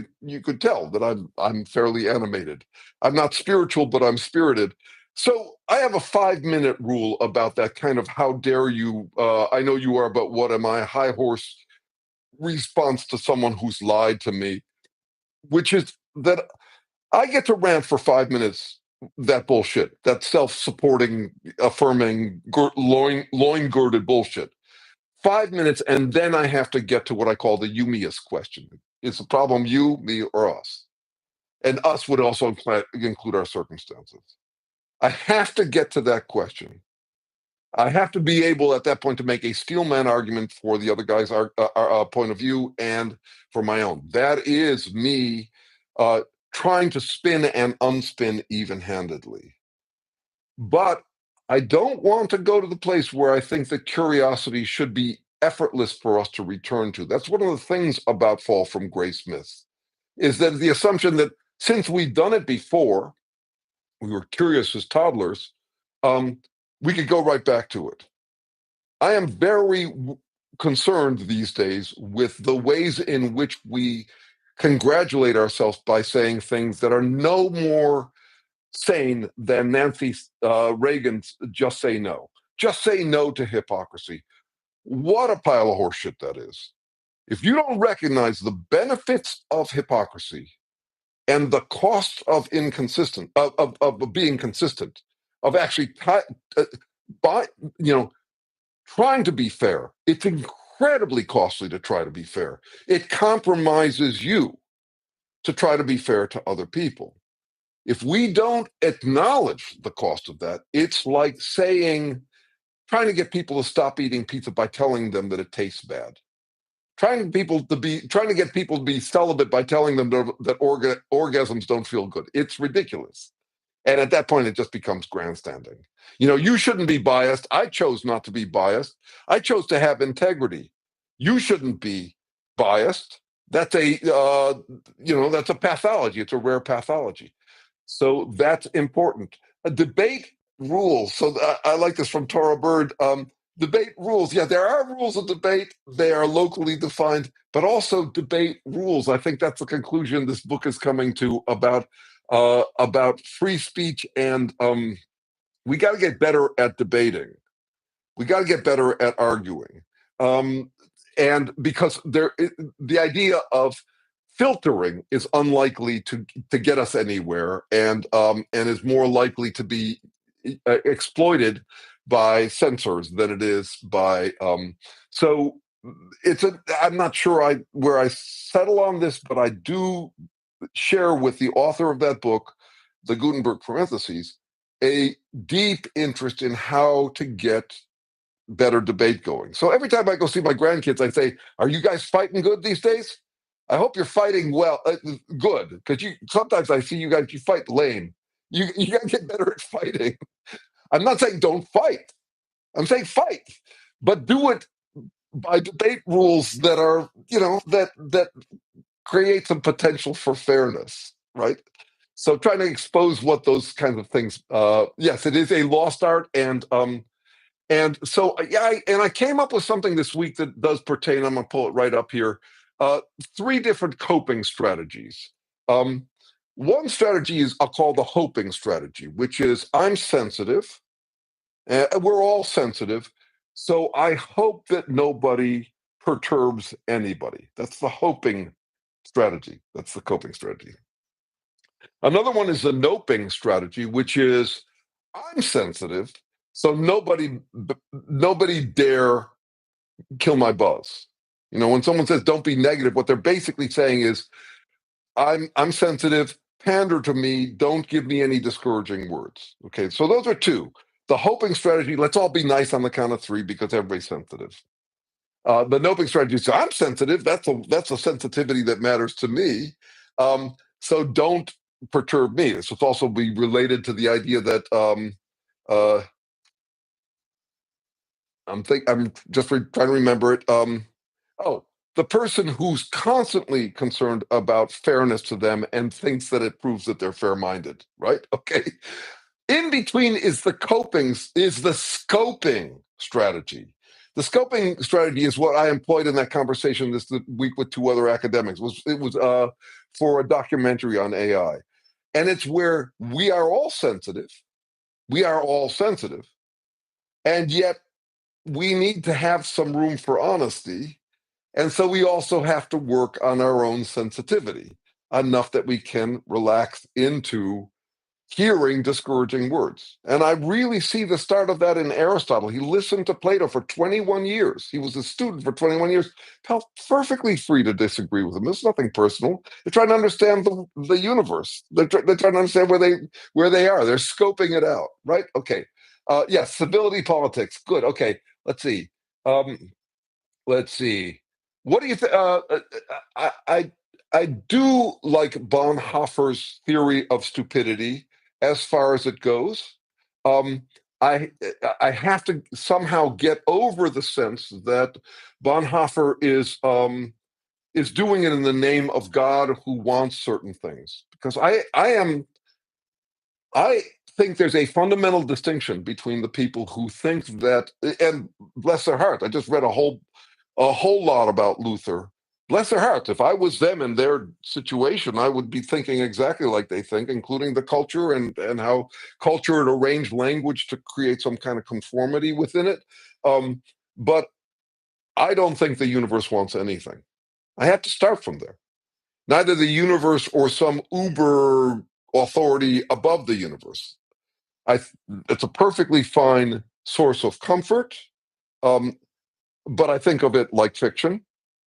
could tell that I'm fairly animated. I'm not spiritual, but I'm spirited. So I have a 5-minute rule about that kind of how dare you, I know you are, but what am I, high horse response to someone who's lied to me, which is that I get to rant for 5 minutes that bullshit, that self-supporting, affirming, loin-girded bullshit. 5 minutes, and then I have to get to what I call the you-me-us question. Is the problem you, me, or us? And us would also include our circumstances. I have to get to that question. I have to be able at that point to make a steelman argument for the other guy's point of view and for my own. That is me trying to spin and unspin even-handedly. But I don't want to go to the place where I think that curiosity should be effortless for us to return to. That's one of the things about fall from grace myths, is that the assumption that since we've done it before, we were curious as toddlers, um, we could go right back to it. I am very concerned these days with the ways in which we congratulate ourselves by saying things that are no more sane than Nancy Reagan's "just say no." Just say no to hypocrisy. What a pile of horseshit that is. If you don't recognize the benefits of hypocrisy and the cost of inconsistent of being consistent, of actually by trying to be fair, it's incredibly costly to try to be fair. It compromises you to try to be fair to other people. If we don't acknowledge the cost of that, it's like trying to get people to stop eating pizza by telling them that it tastes bad. Trying to get people to be celibate by telling them that orgasms don't feel good. It's ridiculous. And at that point, it just becomes grandstanding. You shouldn't be biased. I chose not to be biased. I chose to have integrity. You shouldn't be biased. That's that's a pathology. It's a rare pathology. So that's important. A debate rules. So I like this from Tara Bird. Debate rules. Yeah, there are rules of debate. They are locally defined, but also debate rules. I think that's the conclusion this book is coming to about free speech, and we got to get better at debating. We got to get better at arguing, and because the idea of filtering is unlikely to get us anywhere, and is more likely to be exploited by censors than it is by. So I'm not sure where I settle on this, but I do share with the author of that book, the Gutenberg parentheses, a deep interest in how to get better debate going. So every time I go see my grandkids, I say, "Are you guys fighting good these days? I hope you're fighting well, good, because sometimes I see you fight lame. You got to get better at fighting." I'm not saying don't fight. I'm saying fight, but do it by debate rules that are that create some potential for fairness, right? So trying to expose what those kinds of things. Yes, it is a lost art, and so I came up with something this week that does pertain. I'm gonna pull it right up here. Uh, Three different coping strategies. Um, One strategy is I'll call the hoping strategy, which is I'm sensitive. We're all sensitive, so I hope that nobody perturbs anybody. That's the hoping strategy. That's the coping strategy. Another one is the noping strategy, which is I'm sensitive, so nobody dare kill my buzz. When someone says don't be negative, what they're basically saying is I'm sensitive, pander to me, don't give me any discouraging words. Okay, so those are two. The hoping strategy, let's all be nice on the count of three because everybody's sensitive. The noping strategy, so I'm sensitive. That's a sensitivity that matters to me. So don't perturb me. This would also be related to the idea that uh, I'm just trying to remember it. Oh, the person who's constantly concerned about fairness to them and thinks that it proves that they're fair-minded, right? Okay. In between is the scoping strategy. The scoping strategy is what I employed in that conversation this week with two other academics. It was for a documentary on AI, and it's where we are all sensitive. We are all sensitive, and yet we need to have some room for honesty, and so we also have to work on our own sensitivity enough that we can relax into hearing discouraging words. And I really see the start of that in Aristotle. He listened to Plato for 21 years. He was a student for 21 years, felt perfectly free to disagree with him. It's nothing personal. They're trying to understand the universe. They're trying to understand where they are. They're scoping it out, right? Okay. Yes, civility politics. Good. Okay. Let's see. Um, let's see. What do you think? I, I I do like Bonhoeffer's theory of stupidity as far as it goes. Um, I I have to somehow get over the sense that Bonhoeffer is doing it in the name of God who wants certain things. Because I think there's a fundamental distinction between the people who think that, and bless their heart, I just read a whole lot about Luther. Bless their hearts. If I was them in their situation, I would be thinking exactly like they think, including the culture and how culture had arranged language to create some kind of conformity within it. But I don't think the universe wants anything. I have to start from there. Neither the universe or some uber authority above the universe. I it's a perfectly fine source of comfort, um, but I think of it like fiction.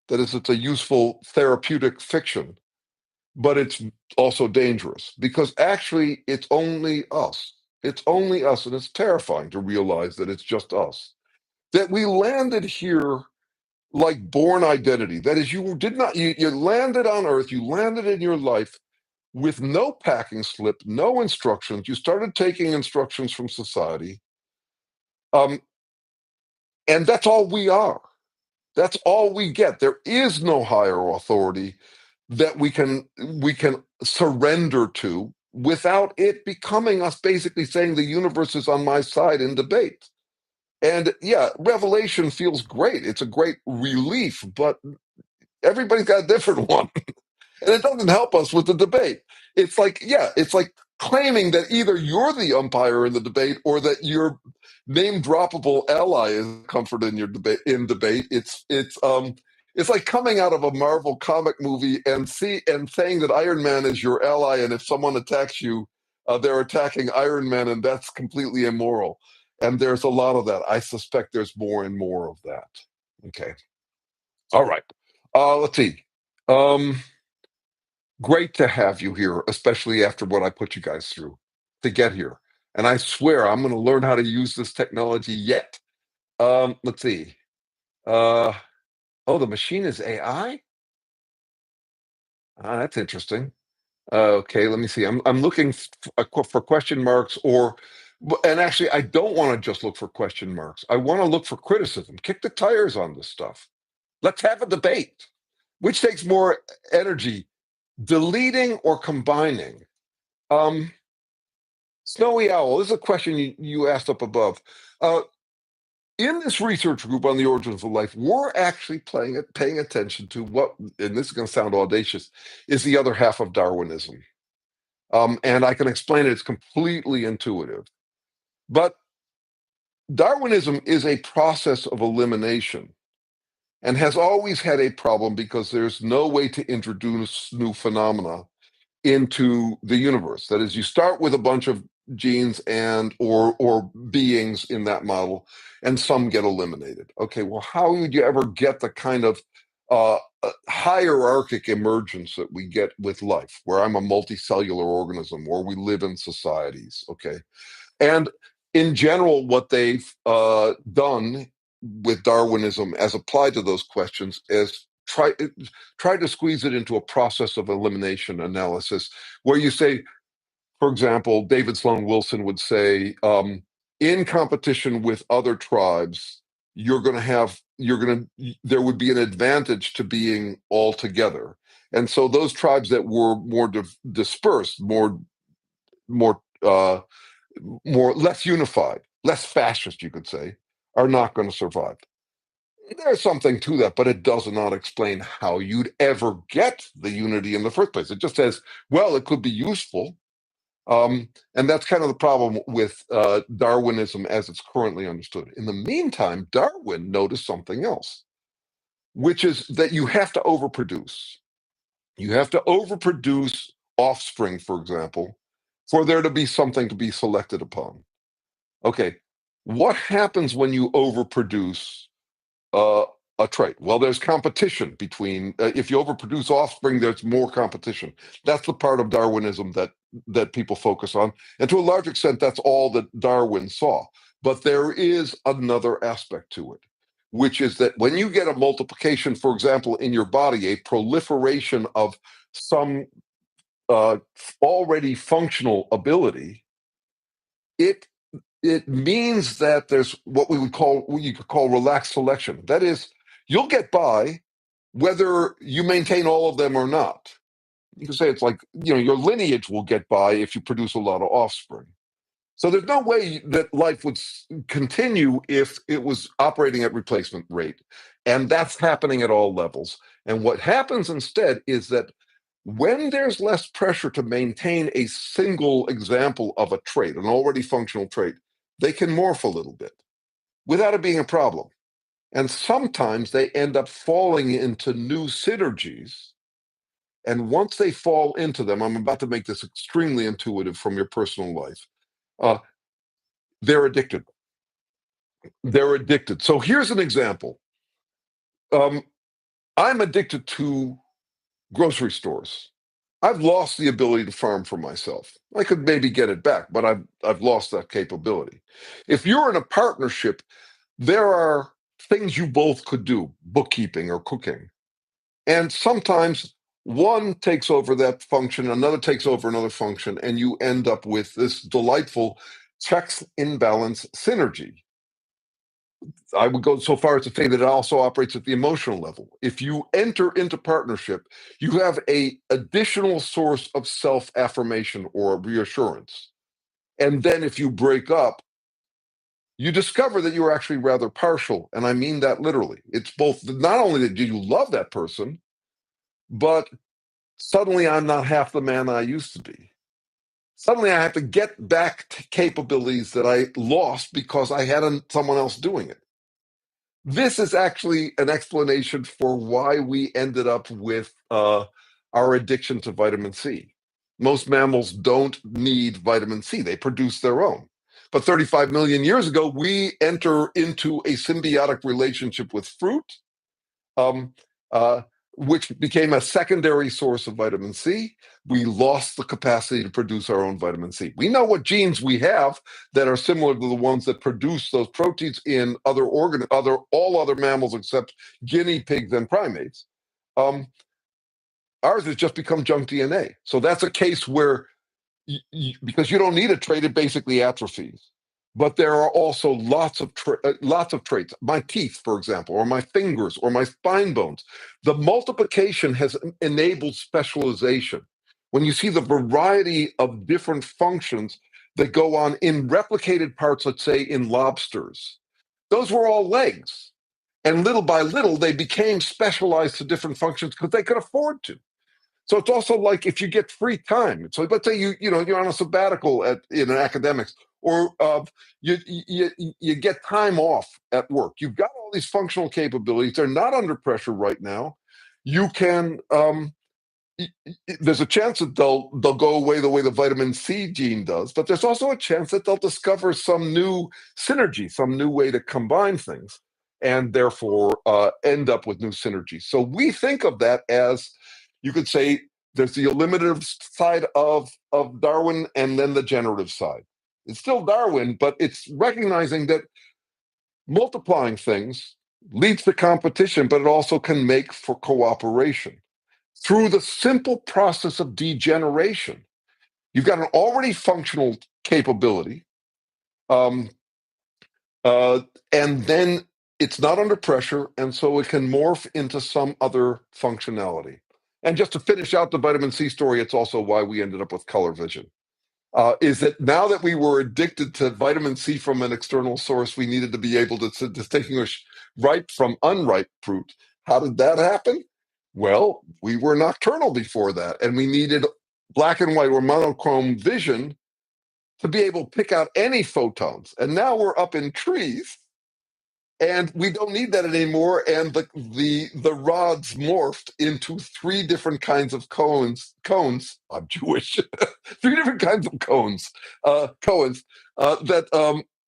That is, it's a useful therapeutic fiction, but it's also dangerous because actually it's only us. It's only us, and it's terrifying to realize that it's just us. That we landed here like born identity. That is, you did not, you landed on Earth, you landed in your life with no packing slip, no instructions. You started taking instructions from society. Um, and that's all we are. That's all we get. There is no higher authority that we can surrender to without it becoming us basically saying the universe is on my side in debate. And yeah, revelation feels great. It's a great relief, but everybody's got a different one. And it doesn't help us with the debate. It's like, yeah, it's like claiming that either you're the umpire in the debate or that your name droppable ally is comfort in your debate. It's like coming out of a Marvel comic movie and saying that Iron Man is your ally, and if someone attacks you, they're attacking Iron Man, and that's completely immoral. And there's a lot of that. I suspect there's more and more of that. Okay. All right. Let's see. Um, Great to have you here, especially after what I put you guys through to get here. And I swear I'm going to learn how to use this technology yet. Let's see. Uh, oh, the machine is AI? Ah, that's interesting. Okay, let me see. I'm looking for question marks and actually, I don't want to just look for question marks. I want to look for criticism. Kick the tires on this stuff. Let's have a debate. Which takes more energy, deleting or combining? Um, Snowy Owl, this is a question you asked up above. Uh, in this research group on the origins of life, we're actually paying attention to what, and this is going to sound audacious, is the other half of Darwinism. And I can explain it, it's completely intuitive. But Darwinism is a process of elimination and has always had a problem because there's no way to introduce new phenomena into the universe. That is, you start with a bunch of genes or beings in that model, and some get eliminated. Okay, well, how would you ever get the kind of hierarchic emergence that we get with life, where I'm a multicellular organism, or we live in societies? Okay, and in general, what they've done with Darwinism as applied to those questions is try to squeeze it into a process of elimination analysis, where you say, for example, David Sloan Wilson would say, in competition with other tribes, there would be an advantage to being all together. And so those tribes that were more dispersed, more uh, less unified, less fascist, you could say, are not going to survive. There's something to that, but it does not explain how you'd ever get the unity in the first place. It just says, well, it could be useful. And that's kind of the problem with Darwinism as it's currently understood. In the meantime, Darwin noticed something else, which is that you have to overproduce. You have to overproduce offspring, for example, for there to be something to be selected upon. Okay, what happens when you overproduce uh, a trait? Well, there's competition between. If you overproduce offspring, there's more competition. That's the part of Darwinism that people focus on, and to a large extent, that's all that Darwin saw. But there is another aspect to it, which is that when you get a multiplication, for example, in your body, a proliferation of some uh, already functional ability, it it means that there's what you could call relaxed selection. That is, you'll get by whether you maintain all of them or not. You can say it's like, your lineage will get by if you produce a lot of offspring. So there's no way that life would continue if it was operating at replacement rate. And that's happening at all levels. And what happens instead is that when there's less pressure to maintain a single example of a trait, an already functional trait, they can morph a little bit without it being a problem. And sometimes they end up falling into new synergies. And once they fall into them, I'm about to make this extremely intuitive from your personal life. Uh, they're addicted. They're addicted. So here's an example. I'm addicted to grocery stores. I've lost the ability to farm for myself. I could maybe get it back, but I've lost that capability. If you're in a partnership, there are things you both could do, bookkeeping or cooking. And sometimes one takes over that function, another takes over another function, and you end up with this delightful checks in balance synergy. I would go so far as to say that it also operates at the emotional level. If you enter into partnership, you have a additional source of self-affirmation or reassurance. And then if you break up, you discover that you're actually rather partial. And I mean that literally. It's both, not only that do you love that person, but suddenly I'm not half the man I used to be. Suddenly I have to get back to capabilities that I lost because I had someone else doing it. This is actually an explanation for why we ended up with our addiction to vitamin C. Most mammals don't need vitamin C, they produce their own. But 35 million years ago, we enter into a symbiotic relationship with fruit, um, uh, which became a secondary source of vitamin C. We lost the capacity to produce our own vitamin C. We know what genes we have that are similar to the ones that produce those proteins in all other mammals except guinea pigs and primates. Ours has just become junk DNA. So that's a case where, because you don't need a trait, it basically atrophies. But there are also lots of traits. My teeth, for example, or my fingers, or my spine bones. The multiplication has enabled specialization. When you see the variety of different functions that go on in replicated parts, let's say in lobsters, those were all legs. And little by little, they became specialized to different functions because they could afford to. So it's also like if you get free time. So let's say you're on a sabbatical in academics, or you get time off at work. You've got all these functional capabilities. They're not under pressure right now. You can. There's a chance that they'll go away the way the vitamin C gene does, but there's also a chance that they'll discover some new synergy, some new way to combine things, and therefore end up with new synergies. So we think of that as, you could say, there's the eliminative side of Darwin and then the generative side. It's still Darwin, but it's recognizing that multiplying things leads to competition, but it also can make for cooperation through the simple process of degeneration. You've got an already functional capability, um, and then it's not under pressure, and so it can morph into some other functionality. And just to finish out the vitamin C story, it's also why we ended up with color vision. Is that now that we were addicted to vitamin C from an external source, we needed to be able to distinguish ripe from unripe fruit. How did that happen? Well, we were nocturnal before that, and we needed black and white or monochrome vision to be able to pick out any photons. And now we're up in trees, and we don't need that anymore. And the rods morphed into three different kinds of cones. I'm Jewish. Three different kinds of cones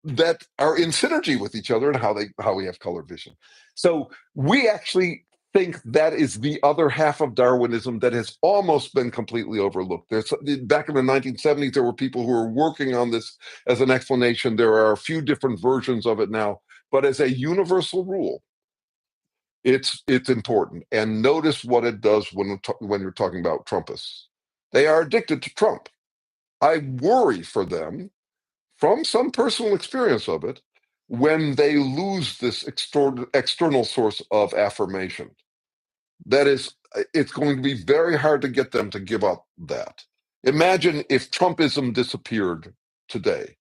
that are in synergy with each other, and how we have color vision. So we actually think that is the other half of Darwinism that has almost been completely overlooked. Back in the 1970s, there were people who were working on this as an explanation. There are a few different versions of it now, but as a universal rule, it's important. And notice what it does when you're talking about Trumpists. They are addicted to Trump. I worry for them from some personal experience of it when they lose this external source of affirmation. That is, it's going to be very hard to get them to give up that. Imagine if Trumpism disappeared today.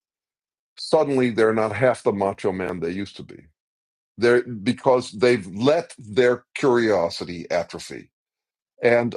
Suddenly, they're not half the macho man they used to be. They're because they've let their curiosity atrophy. And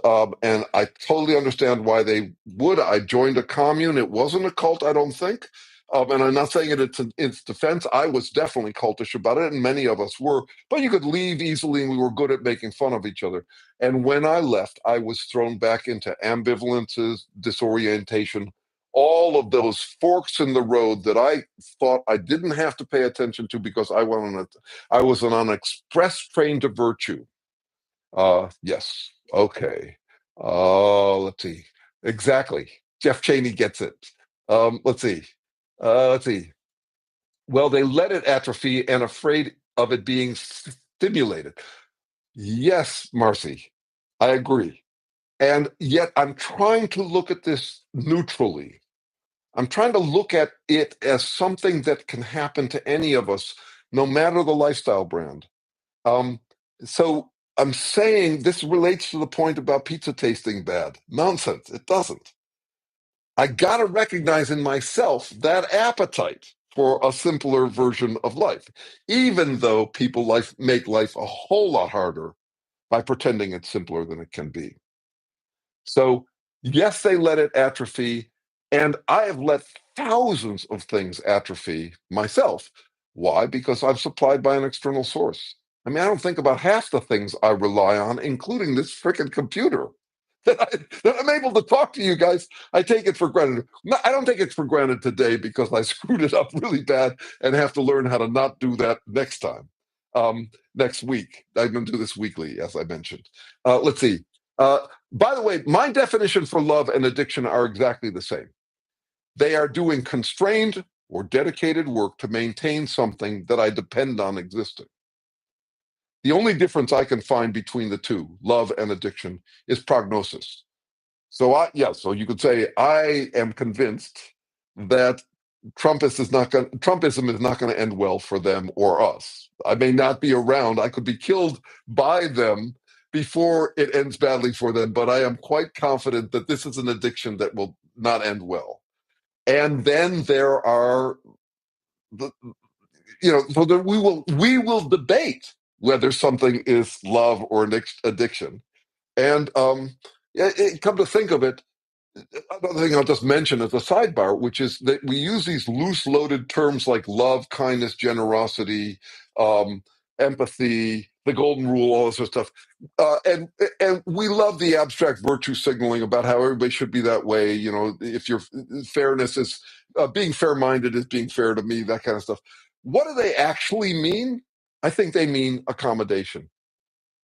I totally understand why they would. I joined a commune. It wasn't a cult, I don't think. And I'm not saying it in its defense. I was definitely cultish about it, and many of us were. But you could leave easily, and we were good at making fun of each other. And when I left, I was thrown back into ambivalences, disorientation, all of those forks in the road that I thought I didn't have to pay attention to because I was on an express train to virtue. Yes. Okay. Let's see. Exactly. Jeff Cheney gets it. Let's see. Let's see. Well, they let it atrophy and afraid of it being stimulated. Yes, Marcy, I agree. And yet I'm trying to look at this neutrally. I'm trying to look at it as something that can happen to any of us, no matter the lifestyle brand. Um, so I'm saying this relates to the point about pizza tasting bad. Nonsense. It doesn't. I got to recognize in myself that appetite for a simpler version of life, even though people make life a whole lot harder by pretending it's simpler than it can be. So, yes, they let it atrophy. And I have let thousands of things atrophy myself. Why? Because I'm supplied by an external source. I mean, I don't think about half the things I rely on, including this freaking computer. That I'm able to talk to you guys. I take it for granted. I don't take it for granted today because I screwed it up really bad and have to learn how to not do that next time. Next week. I'm going to do this weekly, as I mentioned. Let's see. By the way, my definition for love and addiction are exactly the same. They are doing constrained or dedicated work to maintain something that I depend on existing. The only difference I can find between the two, love and addiction, is prognosis. So so you could say I am convinced that Trumpism is not going to end well for them or us. I may not be around. I could be killed by them before it ends badly for them, but I am quite confident that this is an addiction that will not end well. And then there are the, so that we will debate whether something is love or an addiction. And come to think of it, another thing I'll just mention as a sidebar, which is that we use these loose loaded terms like love, kindness, generosity, um, empathy, the golden rule, all this sort of stuff. And we love the abstract virtue signaling about how everybody should be that way. If your fairness is being fair minded is being fair to me, that kind of stuff. What do they actually mean? I think they mean accommodation.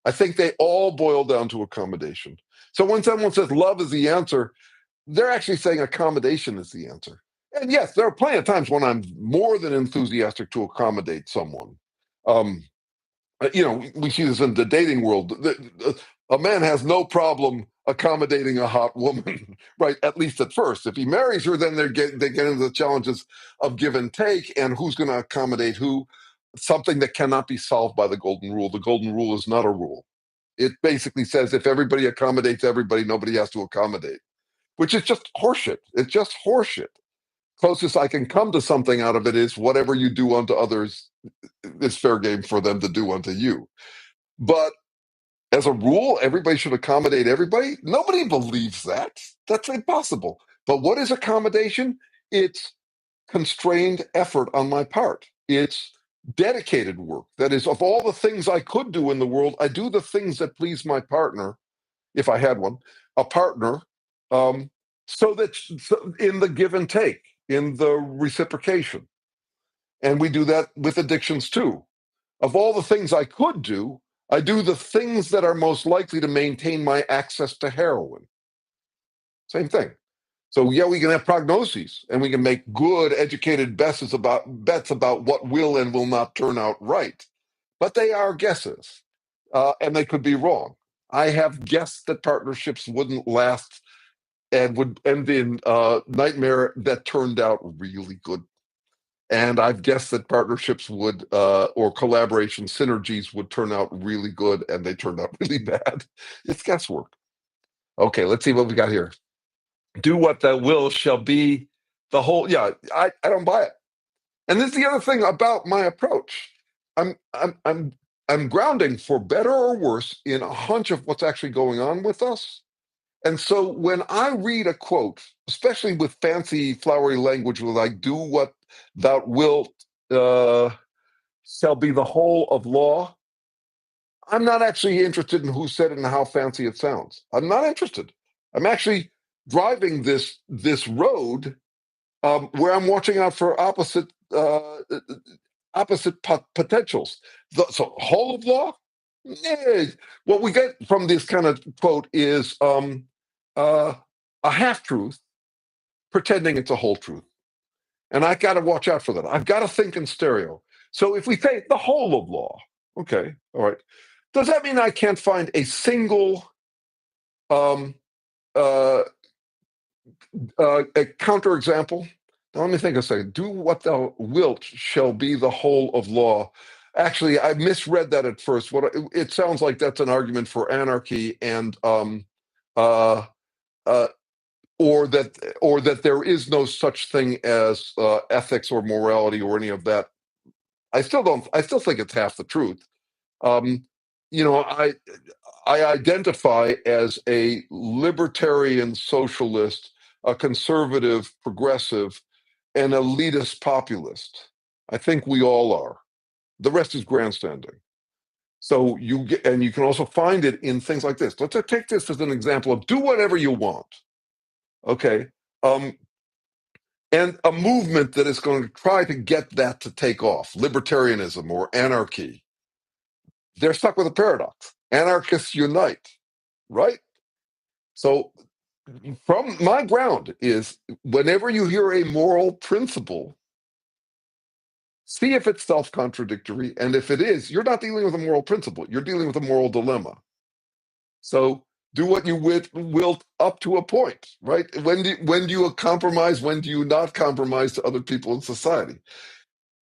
I think they all boil down to accommodation. So when someone says love is the answer, they're actually saying accommodation is the answer. And yes, there are plenty of times when I'm more than enthusiastic to accommodate someone. Um, we see this in the dating world. A man has no problem accommodating a hot woman, right? At least at first. If he marries her, then they get into the challenges of give and take, and who's going to accommodate who. Something that cannot be solved by the golden rule. The golden rule is not a rule. It basically says if everybody accommodates everybody, nobody has to accommodate, which is just horseshit. It's just horseshit. Closest I can come to something out of it is whatever you do unto others is fair game for them to do unto you. But as a rule, everybody should accommodate everybody. Nobody believes that. That's impossible. But what is accommodation? It's constrained effort on my part. It's dedicated work. That is, of all the things I could do in the world, I do the things that please my partner, if I had one, a partner, so that in the give and take, in the reciprocation. And we do that with addictions too. Of all the things I could do, I do the things that are most likely to maintain my access to heroin. Same thing. So yeah, we can have prognoses and we can make good, educated bets about what will and will not turn out right. But they are guesses, and they could be wrong. I have guessed that partnerships wouldn't last and would end in nightmare that turned out really good. And I've guessed that partnerships would, or collaboration synergies would turn out really good, and they turned out really bad. It's guesswork. Okay, let's see what we got here. Do what thou will shall be the whole. Yeah, I don't buy it. And this is the other thing about my approach. I'm I'm I'm I'm grounding, for better or worse, in a hunch of what's actually going on with us. And so when I read a quote, especially with fancy flowery language, like "do what thou wilt uh, shall be the whole of law," I'm not actually interested in who said it and how fancy it sounds. I'm not interested. I'm actually driving this road, where I'm watching out for potentials. So whole of law. Eh, what we get from this kind of quote is uh, a half truth pretending it's a whole truth, and I got to watch out for that. I've got to think in stereo. So if we say the whole of law, okay, all right, does that mean I can't find a single um, uh, a counterexample? Now, let me think a second. Do what thou wilt shall be the whole of law. Actually, I misread that at first. It sounds like that's an argument for anarchy, and uh, uh, or that there is no such thing as ethics or morality or any of that. I still don't. I still think it's half the truth. Um, you know, I identify as a libertarian socialist, a conservative progressive, an elitist populist. I think we all are. The rest is grandstanding. So you get, and you can also find it in things like this. Let's take this as an example of do whatever you want. Okay. Um, and a movement that is going to try to get that to take off, libertarianism or anarchy, they're stuck with a paradox. Anarchists unite, right? So from my ground is whenever you hear a moral principle, see if it's self-contradictory, and if it is, you're not dealing with a moral principle, you're dealing with a moral dilemma. So do what you will up to a point, right? When do you compromise, when do you not compromise to other people in society?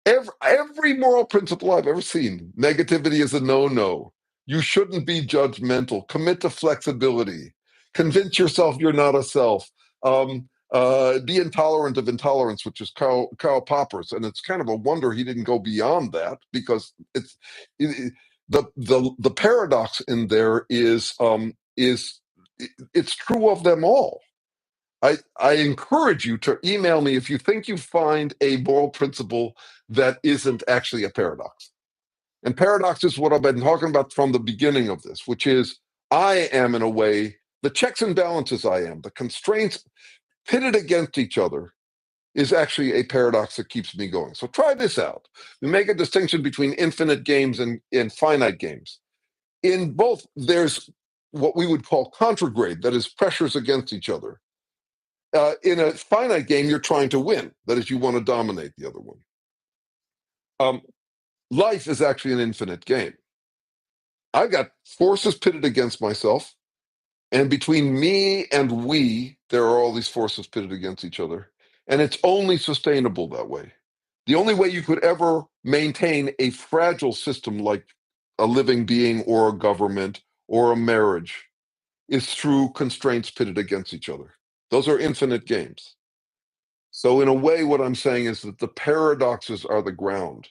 Every moral principle I've ever seen, negativity is a no-no. You shouldn't be judgmental. Commit to flexibility. Convince yourself you're not a self. Be intolerant of intolerance, which is Karl Popper's, and it's kind of a wonder he didn't go beyond that, because the paradox in there is it's true of them all. I encourage you to email me if you think you find a moral principle that isn't actually a paradox. And paradox is what I've been talking about from the beginning of this, which is I am, in a way, the checks and balances I am, the constraints pitted against each other is actually a paradox that keeps me going. So try this out. We make a distinction between infinite games and finite games. In both, there's what we would call contragrade, that is, pressures against each other. In a finite game, you're trying to win. That is, you want to dominate the other one. Um, Life is actually an infinite game. I've got forces pitted against myself, and between me and we, there are all these forces pitted against each other. And it's only sustainable that way. The only way you could ever maintain a fragile system like a living being or a government or a marriage is through constraints pitted against each other. Those are infinite games. So, in a way, what I'm saying is that the paradoxes are the ground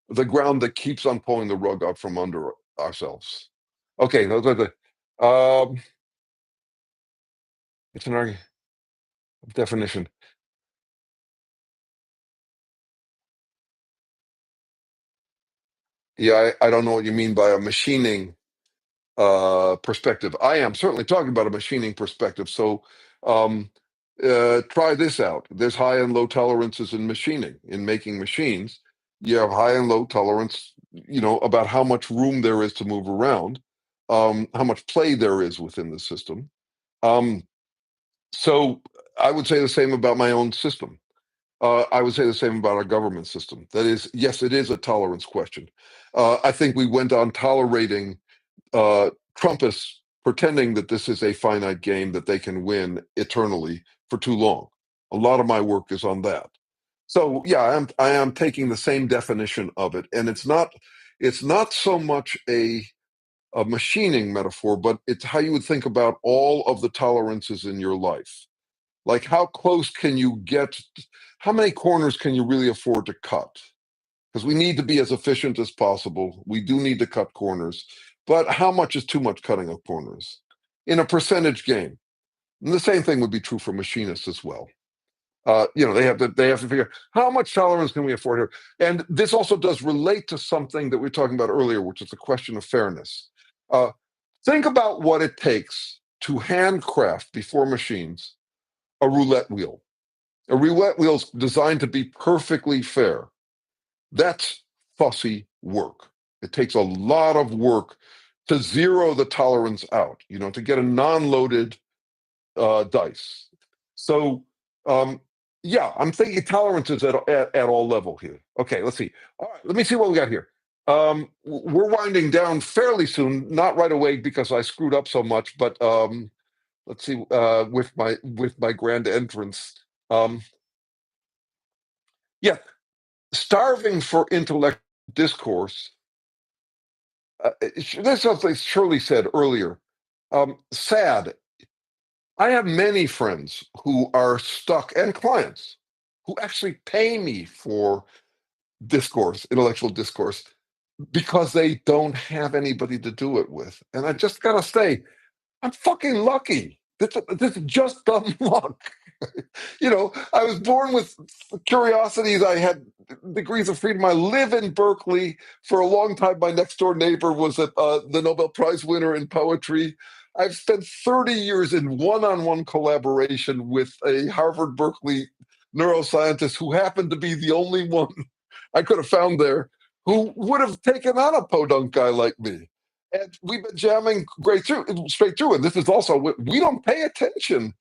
that keeps on pulling the rug out from under ourselves. Okay, those are the. It's an definition. Yeah, I don't know what you mean by a machining perspective. I am certainly talking about a machining perspective. So um, try this out. There's high and low tolerances in machining, in making machines. You have high and low tolerance, about how much room there is to move around, how much play there is within the system. Um, so I would say the same about my own system. I would say the same about our government system. That is, yes, it is a tolerance question. I think we went on tolerating uh, Trumpists pretending that this is a finite game that they can win eternally for too long. A lot of my work is on that. So yeah, I am taking the same definition of it, and it's not so much a machining metaphor, but it's how you would think about all of the tolerances in your life. Like how close can you get? How many corners can you really afford to cut? Because we need to be as efficient as possible. We do need to cut corners, but how much is too much cutting of corners in a percentage game? And the same thing would be true for machinists as well. They have to figure how much tolerance can we afford here. And this also does relate to something that we were talking about earlier, which is the question of fairness. Uh, think about what it takes to handcraft before machines a roulette wheel. A roulette wheel is designed to be perfectly fair. That's fussy work. It takes a lot of work to zero the tolerance out, to get a non-loaded dice. So, um, yeah, I'm thinking tolerances at all level here. Okay, let's see. All right, let me see what we got here. We're winding down fairly soon, not right away because I screwed up so much, but let's see. With my grand entrance, um, yeah, starving for intellectual discourse. That's something Shirley said earlier. Sad. I have many friends who are stuck and clients who actually pay me for discourse, intellectual discourse, because they don't have anybody to do it with. And I just gotta say, I'm fucking lucky. This is just dumb luck. I was born with curiosities. I had degrees of freedom. I live in Berkeley. For a long time, my next door neighbor was the Nobel Prize winner in poetry. I've spent 30 years in one-on-one collaboration with a Harvard Berkeley neuroscientist who happened to be the only one I could have found there who would have taken on a podunk guy like me. And we've been jamming straight through. And this is also, we don't pay attention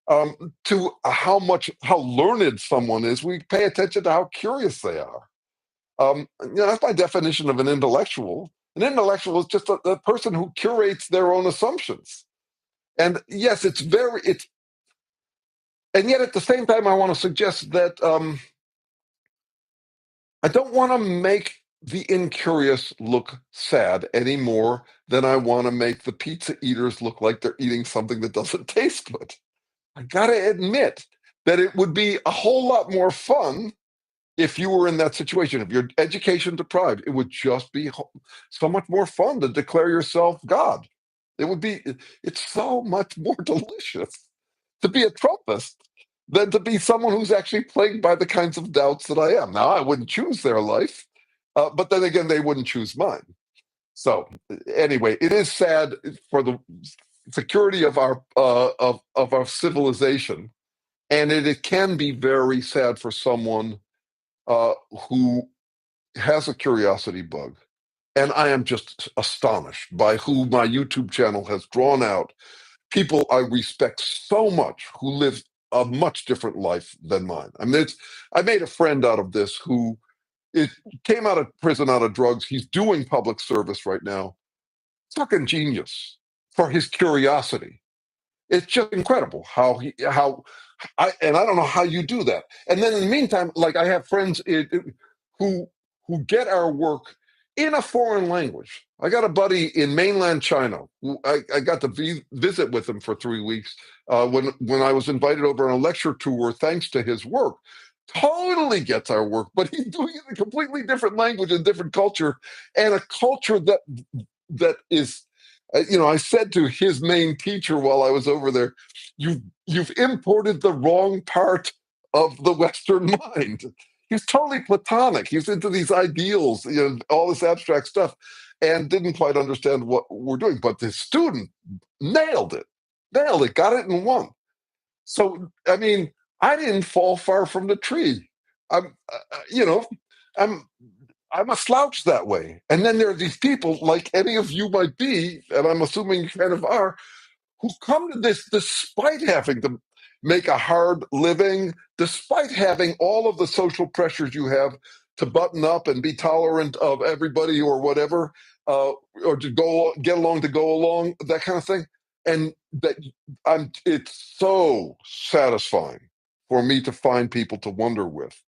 to how learned someone is. We pay attention to how curious they are. That's my definition of an intellectual. An intellectual is just a person who curates their own assumptions. And yes, and yet at the same time, I want to suggest that I don't want to make the incurious look sad any more than I want to make the pizza eaters look like they're eating something that doesn't taste good. I gotta admit that it would be a whole lot more fun if you were in that situation. If you're education deprived, it would just be so much more fun to declare yourself God. It's so much more delicious to be a Trumpist than to be someone who's actually plagued by the kinds of doubts that I am. Now, I wouldn't choose their life, but then again, they wouldn't choose mine. So, anyway, it is sad for the security of our civilization, and it can be very sad for someone who has a curiosity bug. And I am just astonished by who my YouTube channel has drawn out people I respect so much who live a much different life than mine. I mean, I made a friend out of this who came out of prison, out of drugs. He's doing public service right now. Fucking genius for his curiosity. It's just incredible and I don't know how you do that. And then in the meantime, like I have friends who get our work in a foreign language. I got a buddy in mainland China. I got to visit with him for 3 weeks when I was invited over on a lecture tour thanks to his work. Totally gets our work, but he's doing it in a completely different language and different culture, and a culture that is I said to his main teacher while I was over there, you've imported the wrong part of the Western mind. He's totally platonic. He's into these ideals, all this abstract stuff, and didn't quite understand what we're doing. But the student nailed it, got it in one. So, I mean, I didn't fall far from the tree. I'm, I'm I'm a slouch that way. And then there are these people, like any of you might be, and I'm assuming you kind of are, who come to this despite having to make a hard living, despite having all of the social pressures you have to button up and be tolerant of everybody or whatever, or to get along to go along, that kind of thing. And it's so satisfying for me to find people to wonder with.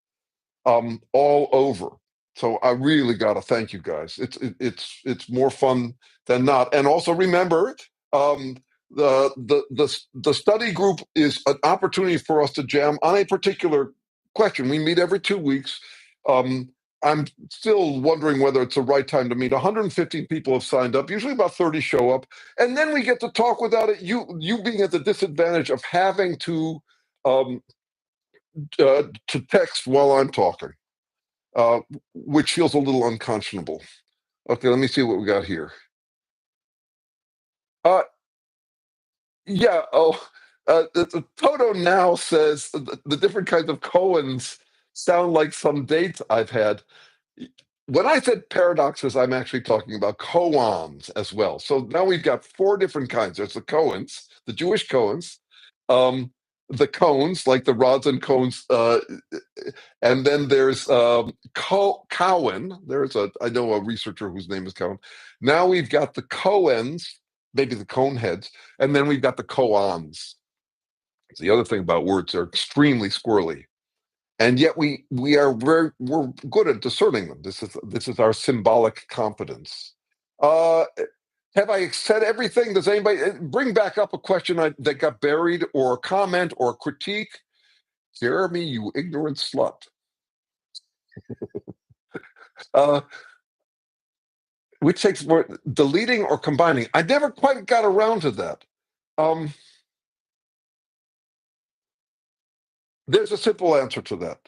all over. So I really got to thank you guys. It's more fun than not. And also remember, um, the study group is an opportunity for us to jam on a particular question. We meet every 2 weeks. Um, I'm still wondering whether it's the right time to meet. 115 people have signed up. Usually about 30 show up, and then we get to talk without it. You being at the disadvantage of having um, to text while I'm talking, which feels a little unconscionable. Okay, let me see what we got here. Uh, yeah. Oh, the Toto now says the different kinds of koans sound like some dates I've had. When I said paradoxes, I'm actually talking about koans as well. So now we've got four different kinds. There's the koans, the Jewish koans, um, the cones, like the rods and cones, and then there's Cowan. I know a researcher whose name is Cowan. Now we've got the Coens, maybe the cone heads, and then we've got the koans. The other thing about words, they're extremely squirrely, and yet we're good at discerning them. This is our symbolic competence. Uh, have I said everything? Does anybody bring back up a question that got buried, or a comment, or a critique? Jeremy, you ignorant slut. Uh, which takes more, deleting or combining? I never quite got around to that. Um, there's a simple answer to that.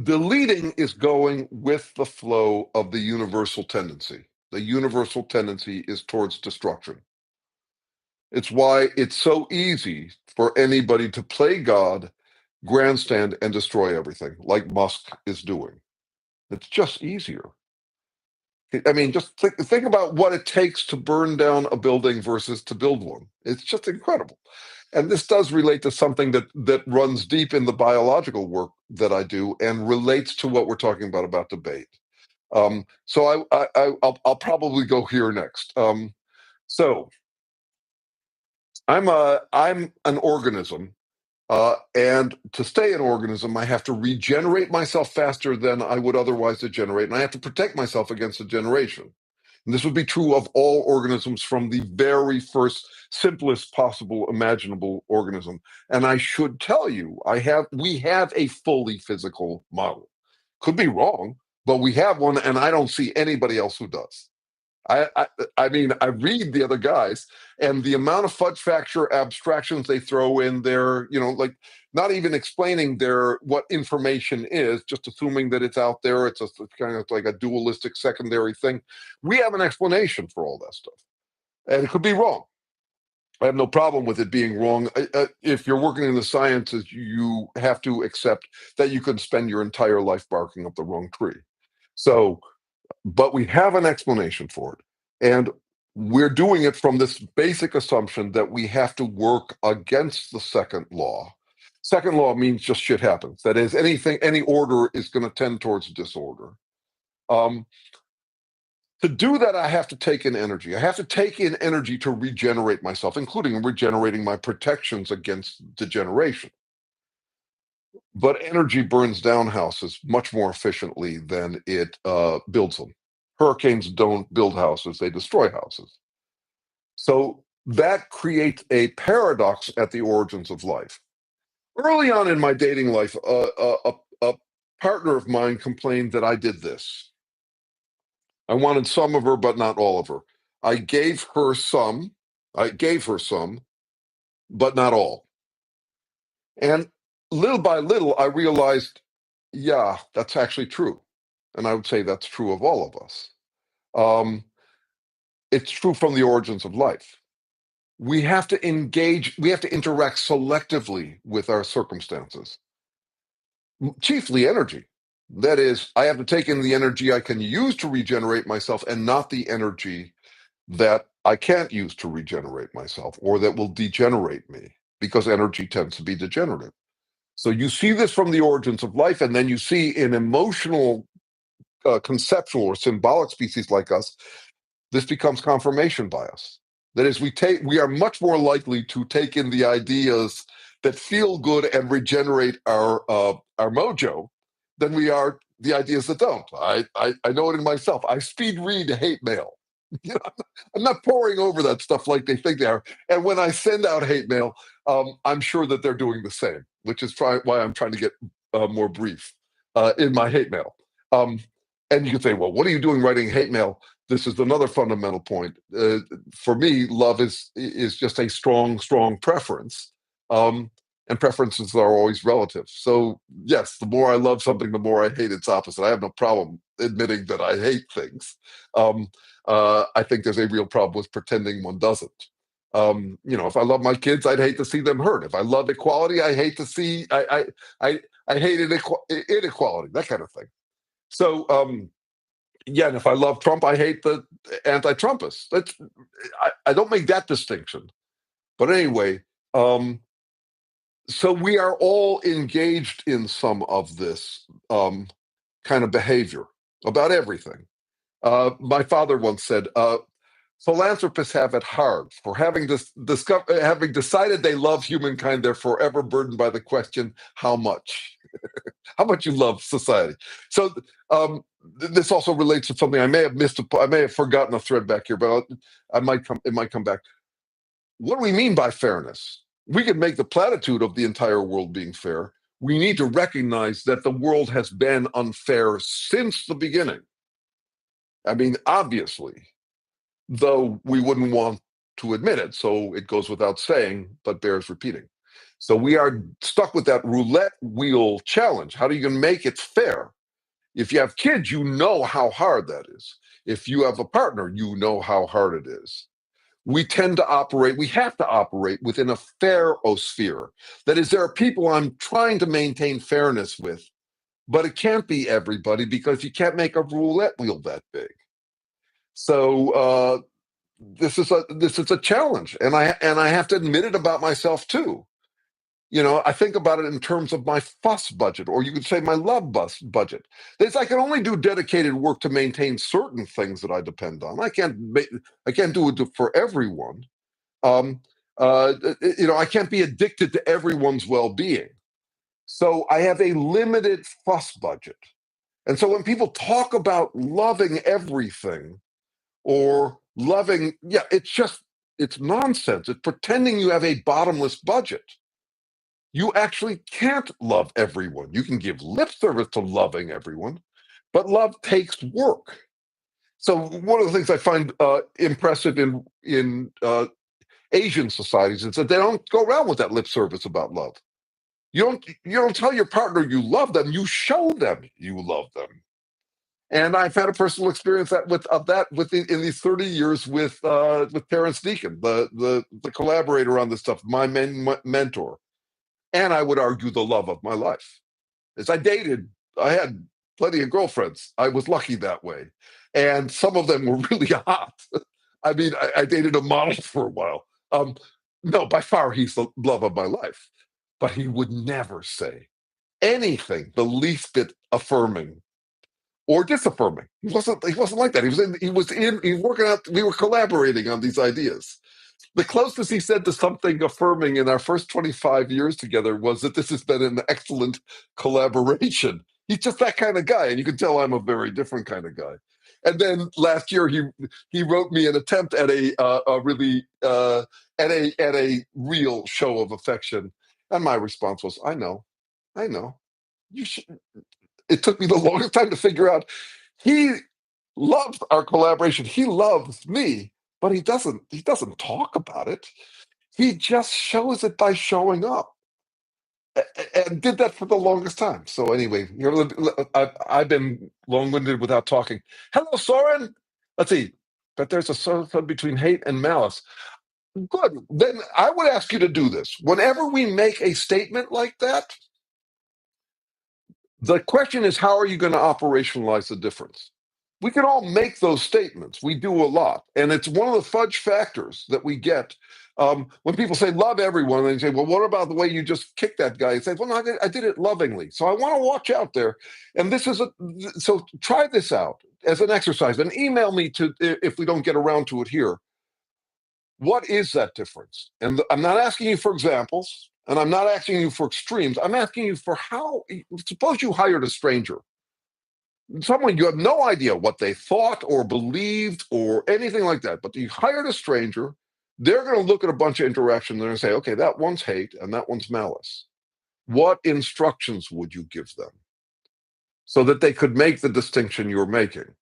Deleting is going with the flow of the universal tendency. The universal tendency is towards destruction. It's why it's so easy for anybody to play God, grandstand, and destroy everything, like Musk is doing. It's just easier. I mean, just think about what it takes to burn down a building versus to build one. It's just incredible. And this does relate to something that runs deep in the biological work that I do and relates to what we're talking about debate. So I'll probably go here next. So I'm an organism, and to stay an organism, I have to regenerate myself faster than I would otherwise degenerate, and I have to protect myself against degeneration. And this would be true of all organisms from the very first, simplest possible imaginable organism. And I should tell you, we have a fully physical model. Could be wrong, but we have one, and I don't see anybody else who does. I, I I mean, I read the other guys, and the amount of fudge factor abstractions they throw in there, like not even explaining what information is, just assuming that it's out there. It's kind of like a dualistic secondary thing. We have an explanation for all that stuff, and it could be wrong. I have no problem with it being wrong. If you're working in the sciences, you have to accept that you could spend your entire life barking up the wrong tree. So but we have an explanation for it. And we're doing it from this basic assumption that we have to work against the second law. Second law means just shit happens. That is, any order is going to tend towards disorder. Um, to do that, I have to take in energy. I have to take in energy to regenerate myself, including regenerating my protections against degeneration. But energy burns down houses much more efficiently than it builds them. Hurricanes don't build houses, they destroy houses. So that creates a paradox at the origins of life. Early on in my dating life, a partner of mine complained that I did this. I wanted some of her, but not all of her. I gave her some, but not all. And little by little, I realized, yeah, that's actually true. And I would say that's true of all of us. Um, it's true from the origins of life. We have to interact selectively with our circumstances, chiefly energy. That is, I have to take in the energy I can use to regenerate myself and not the energy that I can't use to regenerate myself or that will degenerate me because energy tends to be degenerative. So you see this from the origins of life, and then you see in emotional, conceptual, or symbolic species like us, this becomes confirmation bias. That is, we are much more likely to take in the ideas that feel good and regenerate our mojo than we are the ideas that don't. I know it in myself. I speed read hate mail. You know, I'm not poring over that stuff like they think they are. And when I send out hate mail, I'm sure that they're doing the same, which is why I'm trying to get more brief in my hate mail. And you can say, well, what are you doing writing hate mail? This is another fundamental point. For me, love is just a strong, strong preference. And preferences are always relative. So yes, the more I love something, the more I hate its opposite. I have no problem admitting that I hate things. I think there's a real problem with pretending one doesn't. If I love my kids, I'd hate to see them hurt. If I love equality, I hate to see I hate inequality, that kind of thing. So yeah, and if I love Trump, I hate the anti-Trumpists. I don't make that distinction. But anyway, so we are all engaged in some of this kind of behavior about everything. My father once said, philanthropists have it hard, for having decided they love humankind, they're forever burdened by the question, how much? How much you love society. So this also relates to something I may have missed. I may have forgotten a thread back here, but it might come back. What do we mean by fairness? We can make the platitude of the entire world being fair. We need to recognize that the world has been unfair since the beginning. I mean, obviously, though we wouldn't want to admit it, so it goes without saying, but bears repeating. So we are stuck with that roulette wheel challenge. How are you going to make it fair? If you have kids, you know how hard that is. If you have a partner, you know how hard it is. We have to operate within a fairosphere. That is, there are people I'm trying to maintain fairness with, but it can't be everybody because you can't make a roulette wheel that big. So this is a challenge, and I have to admit it about myself too. I think about it in terms of my fuss budget, or you could say my love budget. I can only do dedicated work to maintain certain things that I depend on. I can't do it for everyone. I can't be addicted to everyone's well-being. So I have a limited fuss budget. And so when people talk about loving everything or loving, it's nonsense. It's pretending you have a bottomless budget. You actually can't love everyone. You can give lip service to loving everyone, but love takes work. So one of the things I find impressive in Asian societies is that they don't go around with that lip service about love. You don't tell your partner you love them. You show them you love them. And I've had a personal experience in these 30 years with Terrence Deacon, the collaborator on this stuff, my mentor. And I would argue the love of my life. As I had plenty of girlfriends. I was lucky that way. And some of them were really hot. I mean, I dated a model for a while. No, by far, he's the love of my life. But he would never say anything the least bit affirming or disaffirming. He wasn't like that. He was working out, we were collaborating on these ideas. The closest he said to something affirming in our first 25 years together was that this has been an excellent collaboration. He's just that kind of guy, and you can tell I'm a very different kind of guy. And then last year, he wrote me an attempt at a real show of affection, and my response was, "I know. You should." It took me the longest time to figure out. He loves our collaboration. He loves me. But he doesn't talk about it. He just shows it by showing up, and did that for the longest time. So anyway, I've been long-winded without talking. Hello, Soren. Let's see. But there's a sort between hate and malice. Good. Then I would ask you to do this. Whenever we make a statement like that, the question is, how are you going to operationalize the difference? We can all make those statements. We do a lot. And it's one of the fudge factors that we get when people say love everyone. And they say, well, what about the way you just kicked that guy? You say, well, no, I did it lovingly. So I want to watch out there. And so try this out as an exercise and email me if we don't get around to it here. What is that difference? And I'm not asking you for examples. And I'm not asking you for extremes. I'm asking you for how, suppose you hired a stranger, someone you have no idea what they thought or believed or anything like that, but you hired a stranger, they're going to look at a bunch of interactions and they're going to say, okay, that one's hate and that one's malice. What instructions would you give them so that they could make the distinction you're making?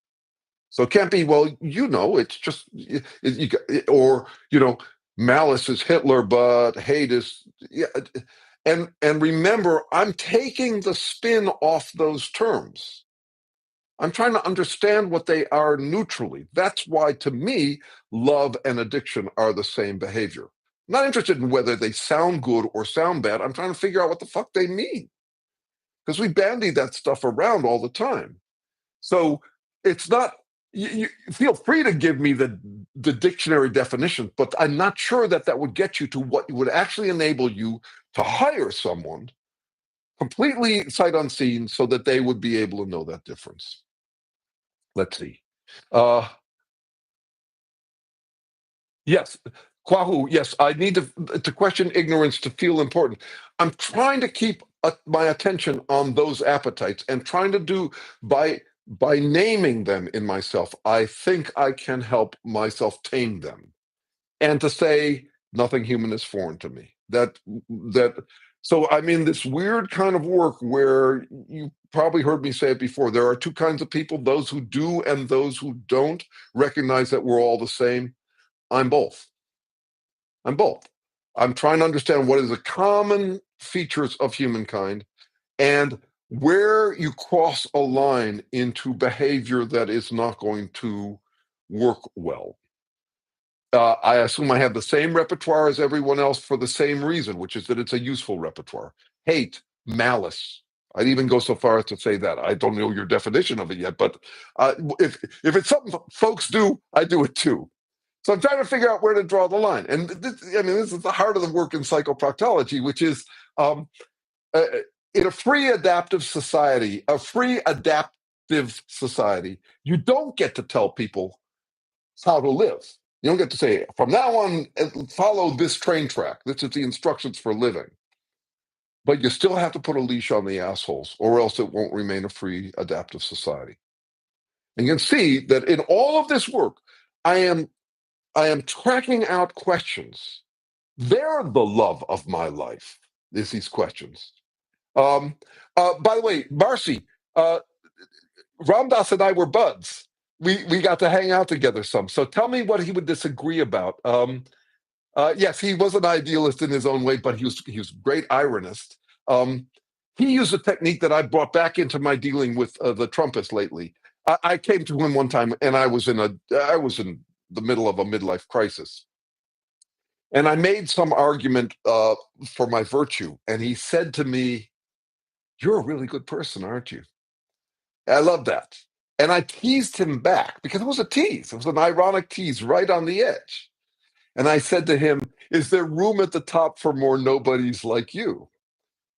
So it can't be, well, it's just, or, malice is Hitler, but hate is, yeah. And remember, I'm taking the spin off those terms. I'm trying to understand what they are neutrally. That's why, to me, love and addiction are the same behavior. I'm not interested in whether they sound good or sound bad. I'm trying to figure out what the fuck they mean. Because we bandy that stuff around all the time. So it's not, you feel free to give me the dictionary definition, but I'm not sure that would get you to what would actually enable you to hire someone completely sight unseen so that they would be able to know that difference. Let's see. Yes, Kwahu, yes, I need to question ignorance to feel important. I'm trying to keep my attention on those appetites and trying to do by naming them in myself. I think I can help myself tame them and to say nothing human is foreign to me. So I'm in this weird kind of work where you probably heard me say it before. There are two kinds of people, those who do and those who don't recognize that we're all the same. I'm both. I'm both. I'm trying to understand what is the common features of humankind and where you cross a line into behavior that is not going to work well. I assume I have the same repertoire as everyone else for the same reason, which is that it's a useful repertoire. Hate, malice. I'd even go so far as to say that. I don't know your definition of it yet, but if it's something folks do, I do it too. So I'm trying to figure out where to draw the line. And this is the heart of the work in psychoproctology, which is in a free adaptive society, you don't get to tell people how to live. You don't get to say, from now on, follow this train track. This is the instructions for living. But you still have to put a leash on the assholes, or else it won't remain a free adaptive society. And you can see that in all of this work, I am tracking out questions. They're the love of my life, is these questions. By the way, Marcy, Ramdas and I were buds. We got to hang out together some. So tell me what he would disagree about. Yes, he was an idealist in his own way, but he was a great ironist. He used a technique that I brought back into my dealing with the Trumpists lately. I came to him one time, and I was in the middle of a midlife crisis, and I made some argument for my virtue, and he said to me, "You're a really good person, aren't you?" I love that. And I teased him back because it was a tease. It was an ironic tease right on the edge. And I said to him, "Is there room at the top for more nobodies like you?"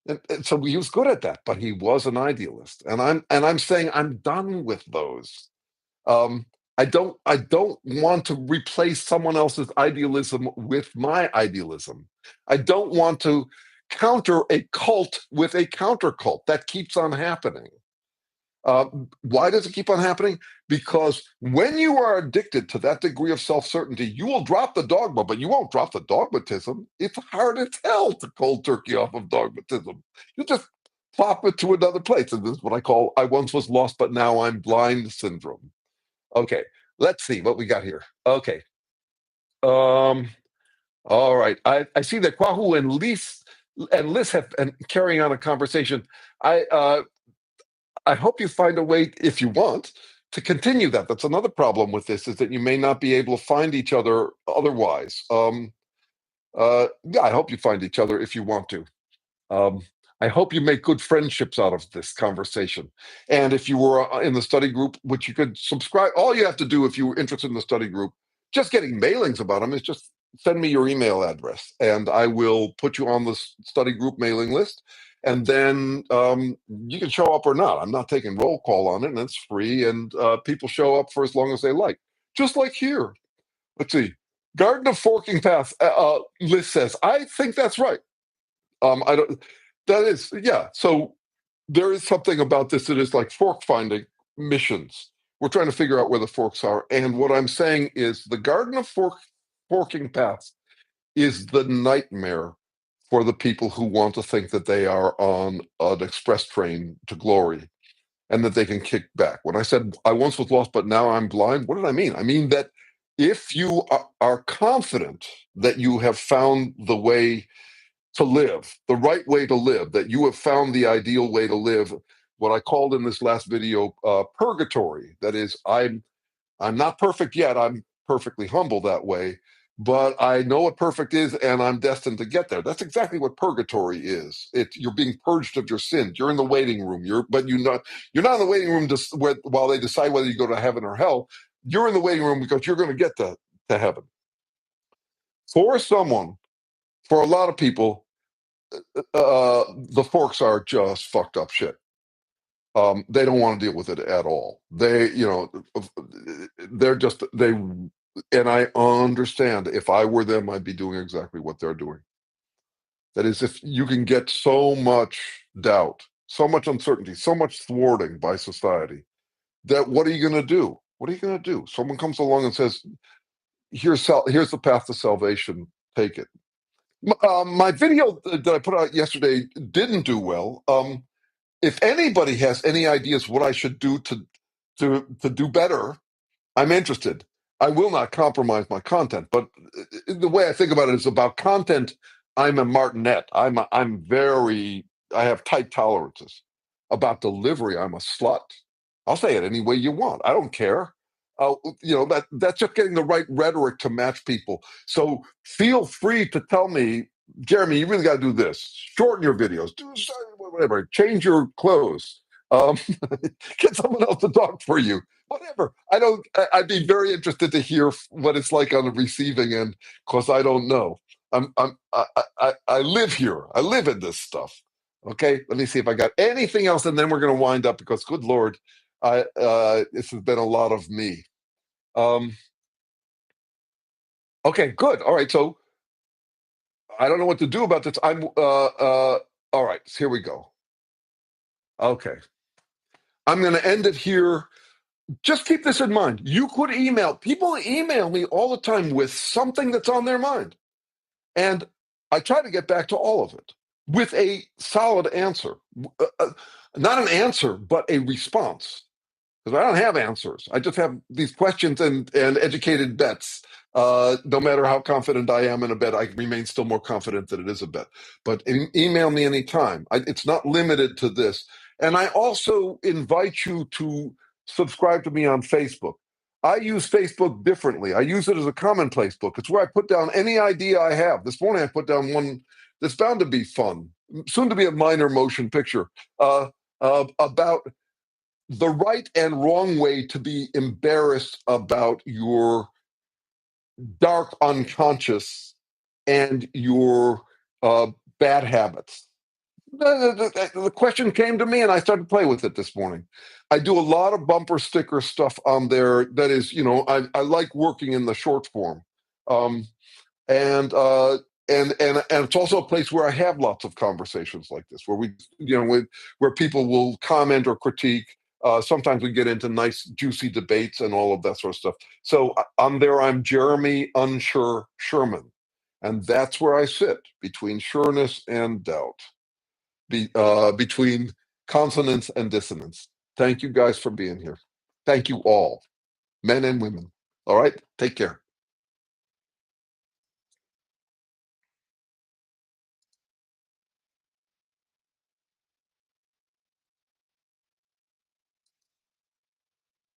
And so he was good at that, but he was an idealist. And I'm saying I'm done with those. Um, I don't want to replace someone else's idealism with my idealism. I don't want to counter a cult with a counter cult. That keeps on happening. Why does it keep on happening? Because when you are addicted to that degree of self-certainty, you will drop the dogma, but you won't drop the dogmatism. It's hard as hell to cold turkey off of dogmatism. You just plop it to another place. And this is what I call I once was lost, but now I'm blind syndrome. Okay, let's see what we got here. Okay. All right. I see that Kwahu and Liz have been carrying on a conversation. I hope you find a way, if you want, to continue that. That's another problem with this, is that you may not be able to find each other otherwise. Yeah, I hope you find each other if you want to. I hope you make good friendships out of this conversation. And if you were in the study group, which you could subscribe, all you have to do if you were interested in the study group, just getting mailings about them, is just send me your email address and I will put you on the study group mailing list. And then you can show up or not. I'm not taking roll call on it, and it's free. And people show up for as long as they like. Just like here. Let's see. Garden of Forking Paths, Liz says, I think that's right. I don't. That is, yeah. So there is something about this that is like fork finding missions. We're trying to figure out where the forks are, and what I'm saying is the garden of forking paths is the nightmare for the people who want to think that they are on an express train to glory and that they can kick back. When I said I once was lost, but now I'm blind, what did I mean? I mean that if you are confident that you have found the way to live, the right way to live, that you have found the ideal way to live, what I called in this last video purgatory. That is, I'm not perfect yet. I'm perfectly humble that way, but I know what perfect is, and I'm destined to get there. That's exactly what purgatory is. You're being purged of your sins. You're in the waiting room. You're not in the waiting room while they decide whether you go to heaven or hell. You're in the waiting room because you're going to get to heaven. For someone, for a lot of people, the forks are just fucked up shit. They don't want to deal with it at all. They're just they, and I understand. If I were them, I'd be doing exactly what they're doing. That is, if you can get so much doubt, so much uncertainty, so much thwarting by society, that what are you going to do? What are you going to do? Someone comes along and says, here's the path to salvation. Take it. My video that I put out yesterday didn't do well. If anybody has any ideas what I should do to do better, I'm interested. I will not compromise my content, but the way I think about it is about content. I'm a martinet. I have tight tolerances. About delivery, I'm a slut. I'll say it any way you want. I don't care. That's just getting the right rhetoric to match people. So feel free to tell me, Jeremy, you really got to do this. Shorten your videos. Do whatever. Change your clothes. Um, get someone else to talk for you. Whatever. I'd be very interested to hear what it's like on the receiving end, because I don't know. I live here. I live in this stuff. Okay. Let me see if I got anything else, and then we're going to wind up, because good Lord, this has been a lot of me. Okay, good. All right. So I don't know what to do about this. All right. So here we go. Okay. I'm going to end it here. Just keep this in mind. People email me all the time with something that's on their mind. And I try to get back to all of it with a solid answer. Not an answer, but a response. Because I don't have answers. I just have these questions and educated bets. No matter how confident I am in a bet, I remain still more confident that it is a bet. But email me anytime. It's not limited to this. And I also invite you to subscribe to me on Facebook. I use Facebook differently. I use it as a commonplace book. It's where I put down any idea I have. This morning I put down one that's bound to be fun, soon to be a minor motion picture, about the right and wrong way to be embarrassed about your dark unconscious and your bad habits. The question came to me, and I started to play with it this morning. I do a lot of bumper sticker stuff on there. That is, I like working in the short form, and it's also a place where I have lots of conversations like this, where where people will comment or critique. Sometimes we get into nice, juicy debates and all of that sort of stuff. So on there, I'm Jeremy Unsure Sherman, and that's where I sit between sureness and doubt, between consonance and dissonance. Thank you guys for being here. Thank you all, men and women. All right, take care.